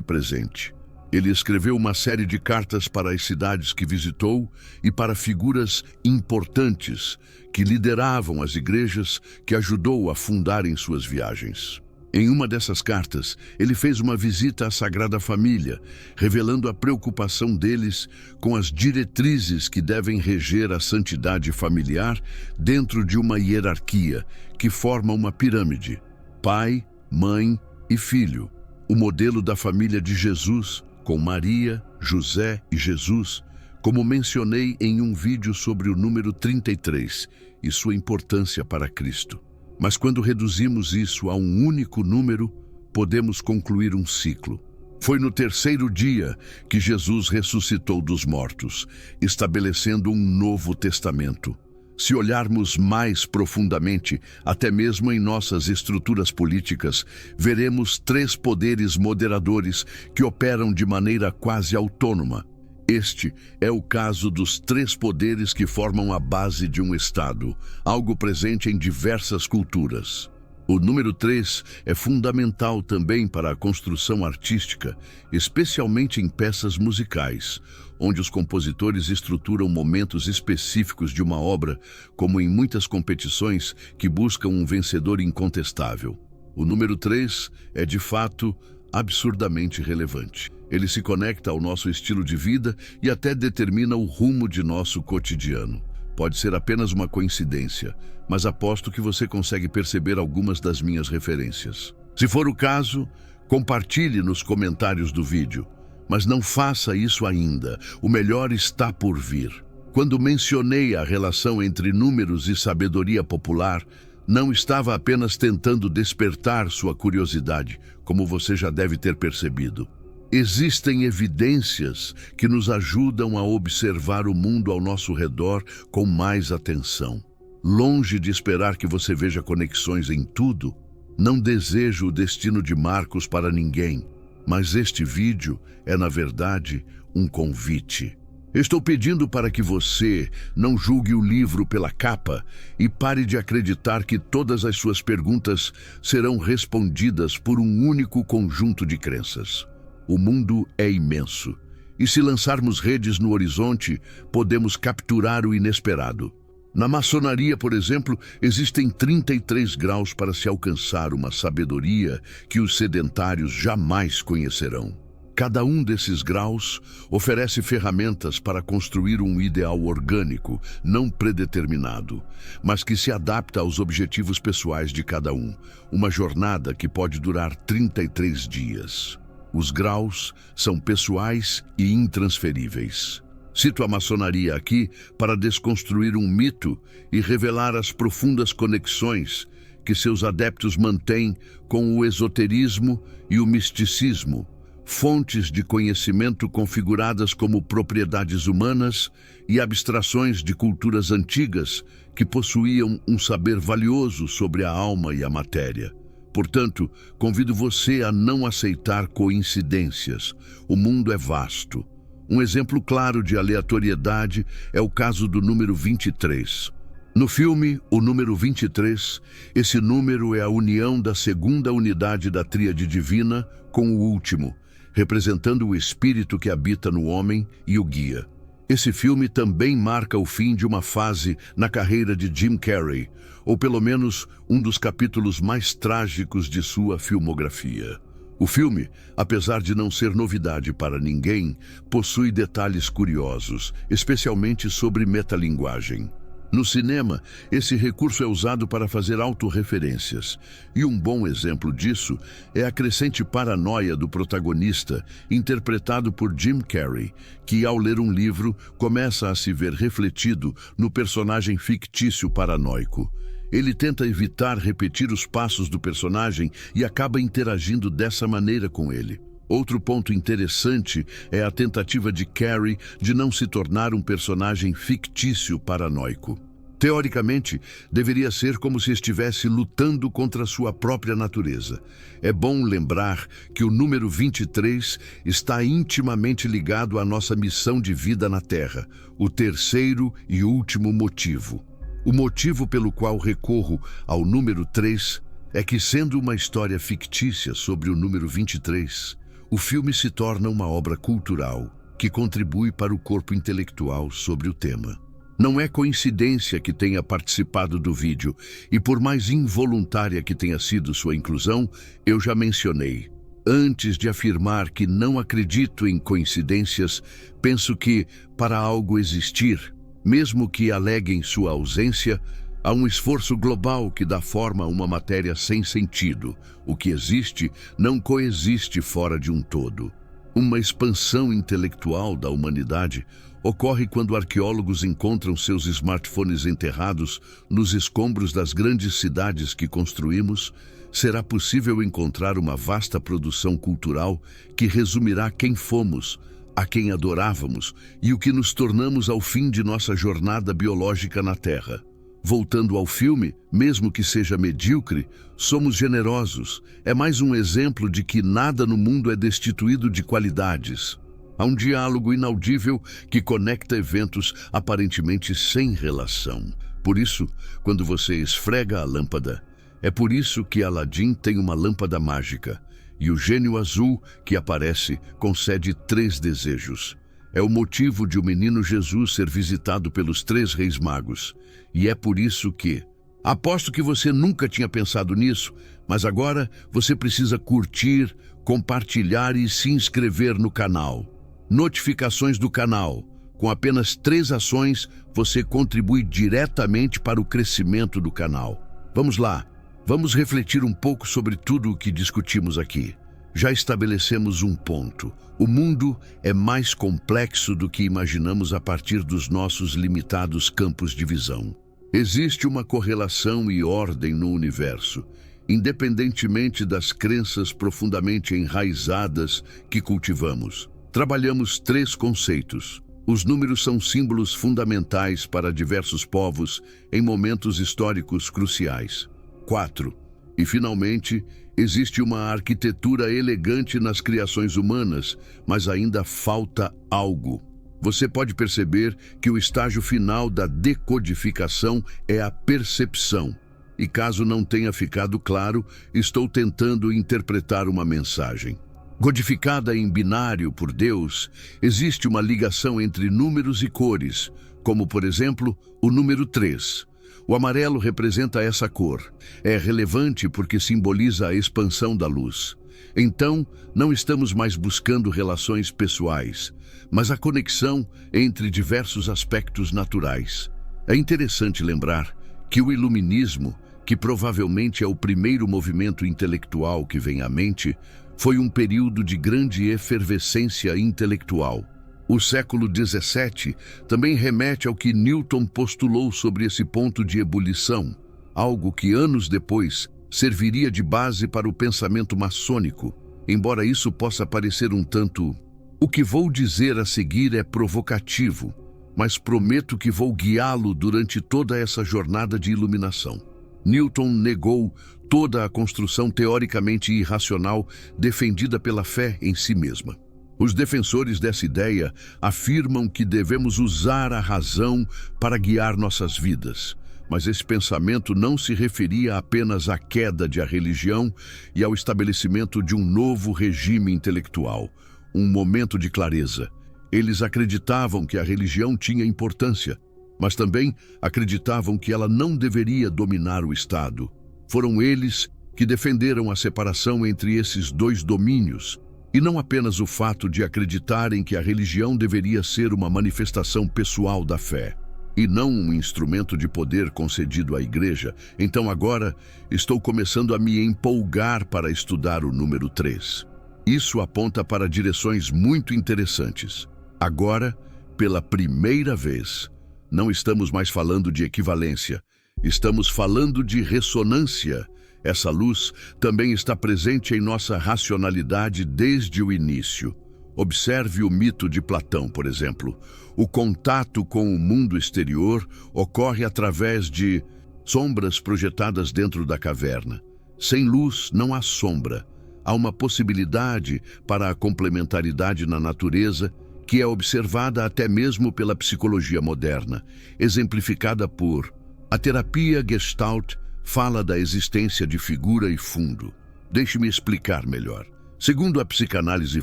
presente. Ele escreveu uma série de cartas para as cidades que visitou e para figuras importantes que lideravam as igrejas que ajudou a fundar em suas viagens. Em uma dessas cartas, ele fez uma visita à Sagrada Família, revelando a preocupação deles com as diretrizes que devem reger a santidade familiar dentro de uma hierarquia que forma uma pirâmide: pai, mãe e filho. O modelo da família de Jesus, com Maria, José e Jesus, como mencionei em um vídeo sobre o número 33 e sua importância para Cristo. Mas quando reduzimos isso a um único número, podemos concluir um ciclo. Foi no terceiro dia que Jesus ressuscitou dos mortos, estabelecendo um novo testamento. Se olharmos mais profundamente, até mesmo em nossas estruturas políticas, veremos 3 poderes moderadores que operam de maneira quase autônoma. Este é o caso dos 3 poderes que formam a base de um Estado, algo presente em diversas culturas. O número 3 é fundamental também para a construção artística, especialmente em peças musicais, onde os compositores estruturam momentos específicos de uma obra, como em muitas competições que buscam um vencedor incontestável. O número 3 é, de fato, absurdamente relevante. Ele se conecta ao nosso estilo de vida e até determina o rumo de nosso cotidiano. Pode ser apenas uma coincidência, mas aposto que você consegue perceber algumas das minhas referências. Se for o caso, compartilhe nos comentários do vídeo. Mas não faça isso ainda, o melhor está por vir. Quando mencionei a relação entre números e sabedoria popular, não estava apenas tentando despertar sua curiosidade, como você já deve ter percebido. Existem evidências que nos ajudam a observar o mundo ao nosso redor com mais atenção. Longe de esperar que você veja conexões em tudo, não desejo o destino de Marcos para ninguém, mas este vídeo é, na verdade, um convite. Estou pedindo para que você não julgue o livro pela capa e pare de acreditar que todas as suas perguntas serão respondidas por um único conjunto de crenças. O mundo é imenso, e se lançarmos redes no horizonte, podemos capturar o inesperado. Na maçonaria, por exemplo, existem 33 graus para se alcançar uma sabedoria que os sedentários jamais conhecerão. Cada um desses graus oferece ferramentas para construir um ideal orgânico, não predeterminado, mas que se adapta aos objetivos pessoais de cada um, uma jornada que pode durar 33 dias. Os graus são pessoais e intransferíveis. Cito a maçonaria aqui para desconstruir um mito e revelar as profundas conexões que seus adeptos mantêm com o esoterismo e o misticismo, fontes de conhecimento configuradas como propriedades humanas e abstrações de culturas antigas que possuíam um saber valioso sobre a alma e a matéria. Portanto, convido você a não aceitar coincidências. O mundo é vasto. Um exemplo claro de aleatoriedade é o caso do número 23. No filme, o número 23, esse número é a união da segunda unidade da tríade divina com o último, representando o espírito que habita no homem e o guia. Esse filme também marca o fim de uma fase na carreira de Jim Carrey, ou pelo menos um dos capítulos mais trágicos de sua filmografia. O filme, apesar de não ser novidade para ninguém, possui detalhes curiosos, especialmente sobre metalinguagem. No cinema, esse recurso é usado para fazer autorreferências, e um bom exemplo disso é a crescente paranoia do protagonista, interpretado por Jim Carrey, que, ao ler um livro, começa a se ver refletido no personagem fictício paranoico. Ele tenta evitar repetir os passos do personagem e acaba interagindo dessa maneira com ele. Outro ponto interessante é a tentativa de Carrey de não se tornar um personagem fictício paranoico. Teoricamente, deveria ser como se estivesse lutando contra sua própria natureza. É bom lembrar que o número 23 está intimamente ligado à nossa missão de vida na Terra, o terceiro e último motivo. O motivo pelo qual recorro ao número 3 é que, sendo uma história fictícia sobre o número 23, o filme se torna uma obra cultural que contribui para o corpo intelectual sobre o tema. Não é coincidência que tenha participado do vídeo, e por mais involuntária que tenha sido sua inclusão, eu já mencionei. Antes de afirmar que não acredito em coincidências, penso que, para algo existir, mesmo que aleguem sua ausência, há um esforço global que dá forma a uma matéria sem sentido. O que existe não coexiste fora de um todo. Uma expansão intelectual da humanidade ocorre quando arqueólogos encontram seus smartphones enterrados nos escombros das grandes cidades que construímos. Será possível encontrar uma vasta produção cultural que resumirá quem fomos, a quem adorávamos e o que nos tornamos ao fim de nossa jornada biológica na Terra. Voltando ao filme, mesmo que seja medíocre, somos generosos. É mais um exemplo de que nada no mundo é destituído de qualidades. Há um diálogo inaudível que conecta eventos aparentemente sem relação. Por isso, quando você esfrega a lâmpada, é por isso que Aladim tem uma lâmpada mágica, e o gênio azul que aparece concede 3 desejos. É o motivo de o menino Jesus ser visitado pelos 3 reis magos. E é por isso que... Aposto que você nunca tinha pensado nisso, mas agora você precisa curtir, compartilhar e se inscrever no canal. Notificações do canal. Com apenas 3 ações, você contribui diretamente para o crescimento do canal. Vamos lá. Vamos refletir um pouco sobre tudo o que discutimos aqui. Já estabelecemos um ponto. O mundo é mais complexo do que imaginamos a partir dos nossos limitados campos de visão. Existe uma correlação e ordem no universo, independentemente das crenças profundamente enraizadas que cultivamos. Trabalhamos 3 conceitos. Os números são símbolos fundamentais para diversos povos em momentos históricos cruciais. 4. E, finalmente, existe uma arquitetura elegante nas criações humanas, mas ainda falta algo. Você pode perceber que o estágio final da decodificação é a percepção. E caso não tenha ficado claro, estou tentando interpretar uma mensagem. Codificada em binário por Deus, existe uma ligação entre números e cores, como, por exemplo, o número 3. O amarelo representa essa cor. É relevante porque simboliza a expansão da luz. Então, não estamos mais buscando relações pessoais, mas a conexão entre diversos aspectos naturais. É interessante lembrar que o iluminismo, que provavelmente é o primeiro movimento intelectual que vem à mente, foi um período de grande efervescência intelectual. O século XVII também remete ao que Newton postulou sobre esse ponto de ebulição, algo que anos depois serviria de base para o pensamento maçônico, embora isso possa parecer um tanto... O que vou dizer a seguir é provocativo, mas prometo que vou guiá-lo durante toda essa jornada de iluminação. Newton negou toda a construção teoricamente irracional defendida pela fé em si mesma. Os defensores dessa ideia afirmam que devemos usar a razão para guiar nossas vidas, mas esse pensamento não se referia apenas à queda de a religião e ao estabelecimento de um novo regime intelectual, um momento de clareza. Eles acreditavam que a religião tinha importância, mas também acreditavam que ela não deveria dominar o Estado. Foram eles que defenderam a separação entre esses dois domínios, e não apenas o fato de acreditarem que a religião deveria ser uma manifestação pessoal da fé, e não um instrumento de poder concedido à Igreja. Então agora estou começando a me empolgar para estudar o número 3. Isso aponta para direções muito interessantes. Agora, pela primeira vez, não estamos mais falando de equivalência, estamos falando de ressonância. Essa luz também está presente em nossa racionalidade desde o início. Observe o mito de Platão, por exemplo. O contato com o mundo exterior ocorre através de sombras projetadas dentro da caverna. Sem luz não há sombra. Há uma possibilidade para a complementaridade na natureza que é observada até mesmo pela psicologia moderna, exemplificada por a terapia Gestalt. Fala da existência de figura e fundo. Deixe-me explicar melhor. Segundo a psicanálise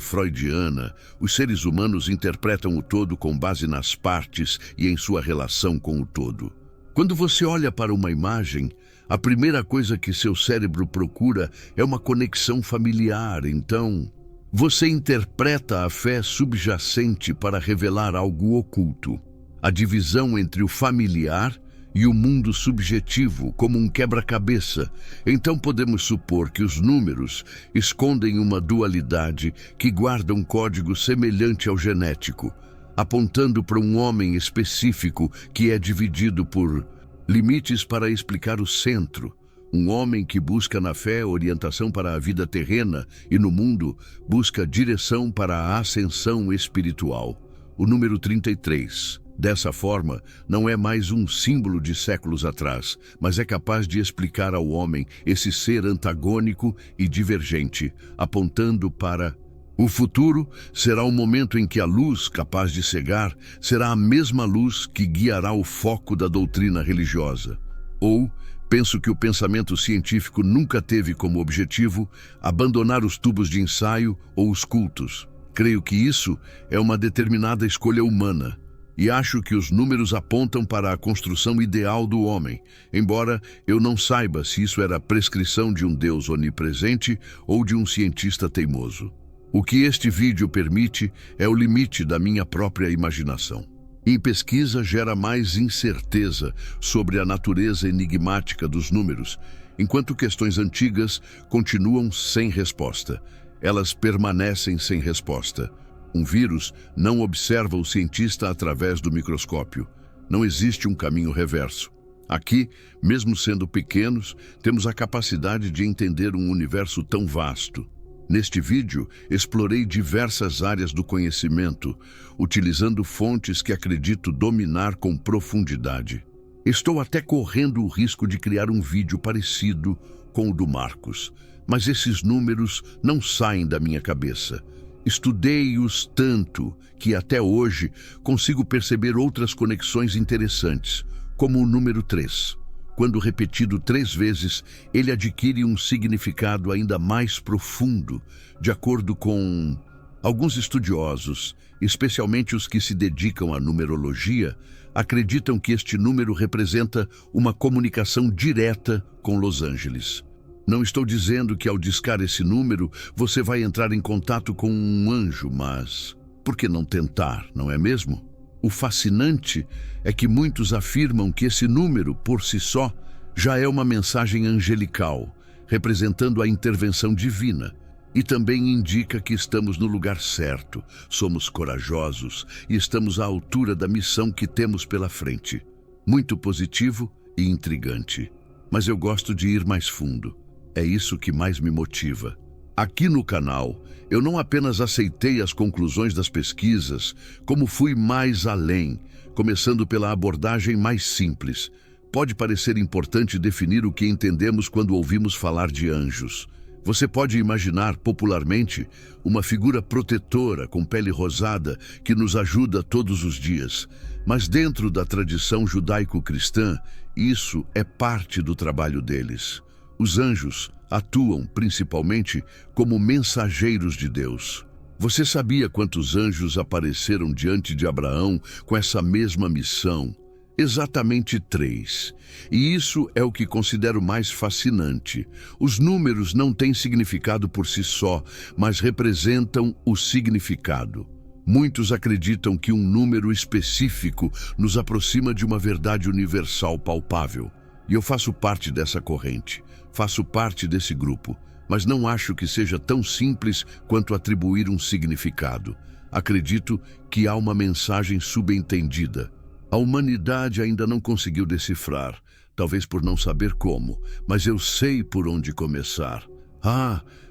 freudiana, os seres humanos interpretam o todo com base nas partes e em sua relação com o todo. Quando você olha para uma imagem, a primeira coisa que seu cérebro procura é uma conexão familiar. Então, você interpreta a fé subjacente para revelar algo oculto. A divisão entre o familiar e o mundo subjetivo como um quebra-cabeça. Então podemos supor que os números escondem uma dualidade que guarda um código semelhante ao genético, apontando para um homem específico que é dividido por limites para explicar o centro. Um homem que busca na fé orientação para a vida terrena e no mundo busca direção para a ascensão espiritual. O número 33. Dessa forma, não é mais um símbolo de séculos atrás, mas é capaz de explicar ao homem esse ser antagônico e divergente, apontando para o futuro. Será o momento em que a luz, capaz de cegar, será a mesma luz que guiará o foco da doutrina religiosa. Ou, penso que o pensamento científico nunca teve como objetivo abandonar os tubos de ensaio ou os cultos. Creio que isso é uma determinada escolha humana. E acho que os números apontam para a construção ideal do homem, embora eu não saiba se isso era prescrição de um Deus onipresente ou de um cientista teimoso. O que este vídeo permite é o limite da minha própria imaginação. E pesquisa gera mais incerteza sobre a natureza enigmática dos números, enquanto questões antigas continuam sem resposta. Elas permanecem sem resposta. Um vírus não observa o cientista através do microscópio. Não existe um caminho reverso. Aqui, mesmo sendo pequenos, temos a capacidade de entender um universo tão vasto. Neste vídeo, explorei diversas áreas do conhecimento, utilizando fontes que acredito dominar com profundidade. Estou até correndo o risco de criar um vídeo parecido com o do Marcos, mas esses números não saem da minha cabeça. Estudei-os tanto que até hoje consigo perceber outras conexões interessantes, como o número 3. Quando repetido 3 vezes, ele adquire um significado ainda mais profundo, de acordo com alguns estudiosos, especialmente os que se dedicam à numerologia, acreditam que este número representa uma comunicação direta com Los Angeles. Não estou dizendo que ao discar esse número você vai entrar em contato com um anjo, mas por que não tentar, não é mesmo? O fascinante é que muitos afirmam que esse número, por si só, já é uma mensagem angelical, representando a intervenção divina, e também indica que estamos no lugar certo, somos corajosos e estamos à altura da missão que temos pela frente. Muito positivo e intrigante. Mas eu gosto de ir mais fundo. É isso que mais me motiva. Aqui no canal, eu não apenas aceitei as conclusões das pesquisas, como fui mais além, começando pela abordagem mais simples. Pode parecer importante definir o que entendemos quando ouvimos falar de anjos. Você pode imaginar popularmente uma figura protetora com pele rosada que nos ajuda todos os dias. Mas dentro da tradição judaico-cristã, isso é parte do trabalho deles. Os anjos atuam principalmente como mensageiros de Deus. Você sabia quantos anjos apareceram diante de Abraão com essa mesma missão? Exatamente 3. E isso é o que considero mais fascinante. Os números não têm significado por si só, mas representam o significado. Muitos acreditam que um número específico nos aproxima de uma verdade universal palpável. E eu faço parte dessa corrente, faço parte desse grupo, mas não acho que seja tão simples quanto atribuir um significado. Acredito que há uma mensagem subentendida. A humanidade ainda não conseguiu decifrar, talvez por não saber como, mas eu sei por onde começar.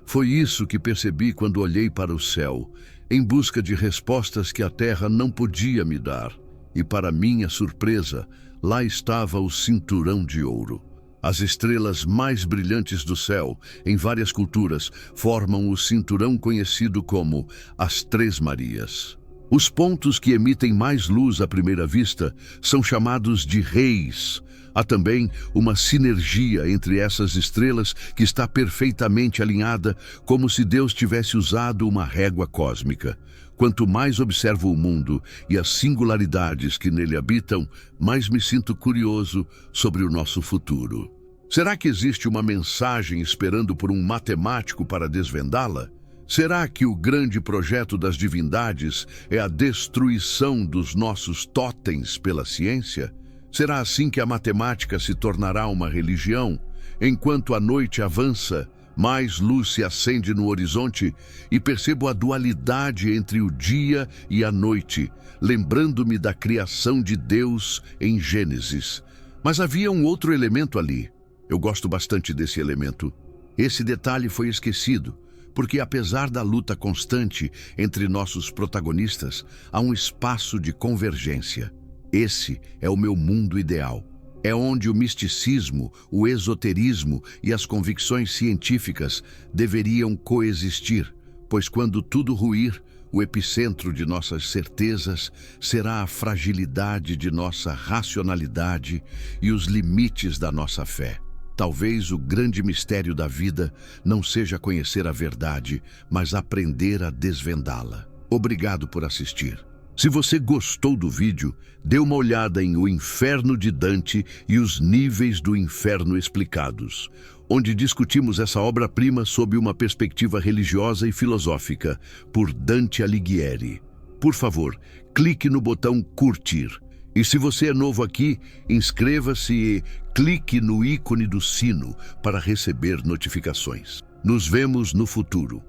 Foi isso que percebi quando olhei para o céu, em busca de respostas que a terra não podia me dar. E para minha surpresa, lá estava o cinturão de ouro. As estrelas mais brilhantes do céu, em várias culturas, formam o cinturão conhecido como as Três Marias. Os pontos que emitem mais luz à primeira vista são chamados de reis. Há também uma sinergia entre essas estrelas que está perfeitamente alinhada, como se Deus tivesse usado uma régua cósmica. Quanto mais observo o mundo e as singularidades que nele habitam, mais me sinto curioso sobre o nosso futuro. Será que existe uma mensagem esperando por um matemático para desvendá-la? Será que o grande projeto das divindades é a destruição dos nossos totens pela ciência? Será assim que a matemática se tornará uma religião? Enquanto a noite avança, mais luz se acende no horizonte e percebo a dualidade entre o dia e a noite, lembrando-me da criação de Deus em Gênesis. Mas havia um outro elemento ali. Eu gosto bastante desse elemento. Esse detalhe foi esquecido, porque apesar da luta constante entre nossos protagonistas, há um espaço de convergência. Esse é o meu mundo ideal. É onde o misticismo, o esoterismo e as convicções científicas deveriam coexistir, pois quando tudo ruir, o epicentro de nossas certezas será a fragilidade de nossa racionalidade e os limites da nossa fé. Talvez o grande mistério da vida não seja conhecer a verdade, mas aprender a desvendá-la. Obrigado por assistir. Se você gostou do vídeo, dê uma olhada em O Inferno de Dante e os Níveis do Inferno Explicados, onde discutimos essa obra-prima sob uma perspectiva religiosa e filosófica, por Dante Alighieri. Por favor, clique no botão curtir. E se você é novo aqui, inscreva-se e clique no ícone do sino para receber notificações. Nos vemos no futuro.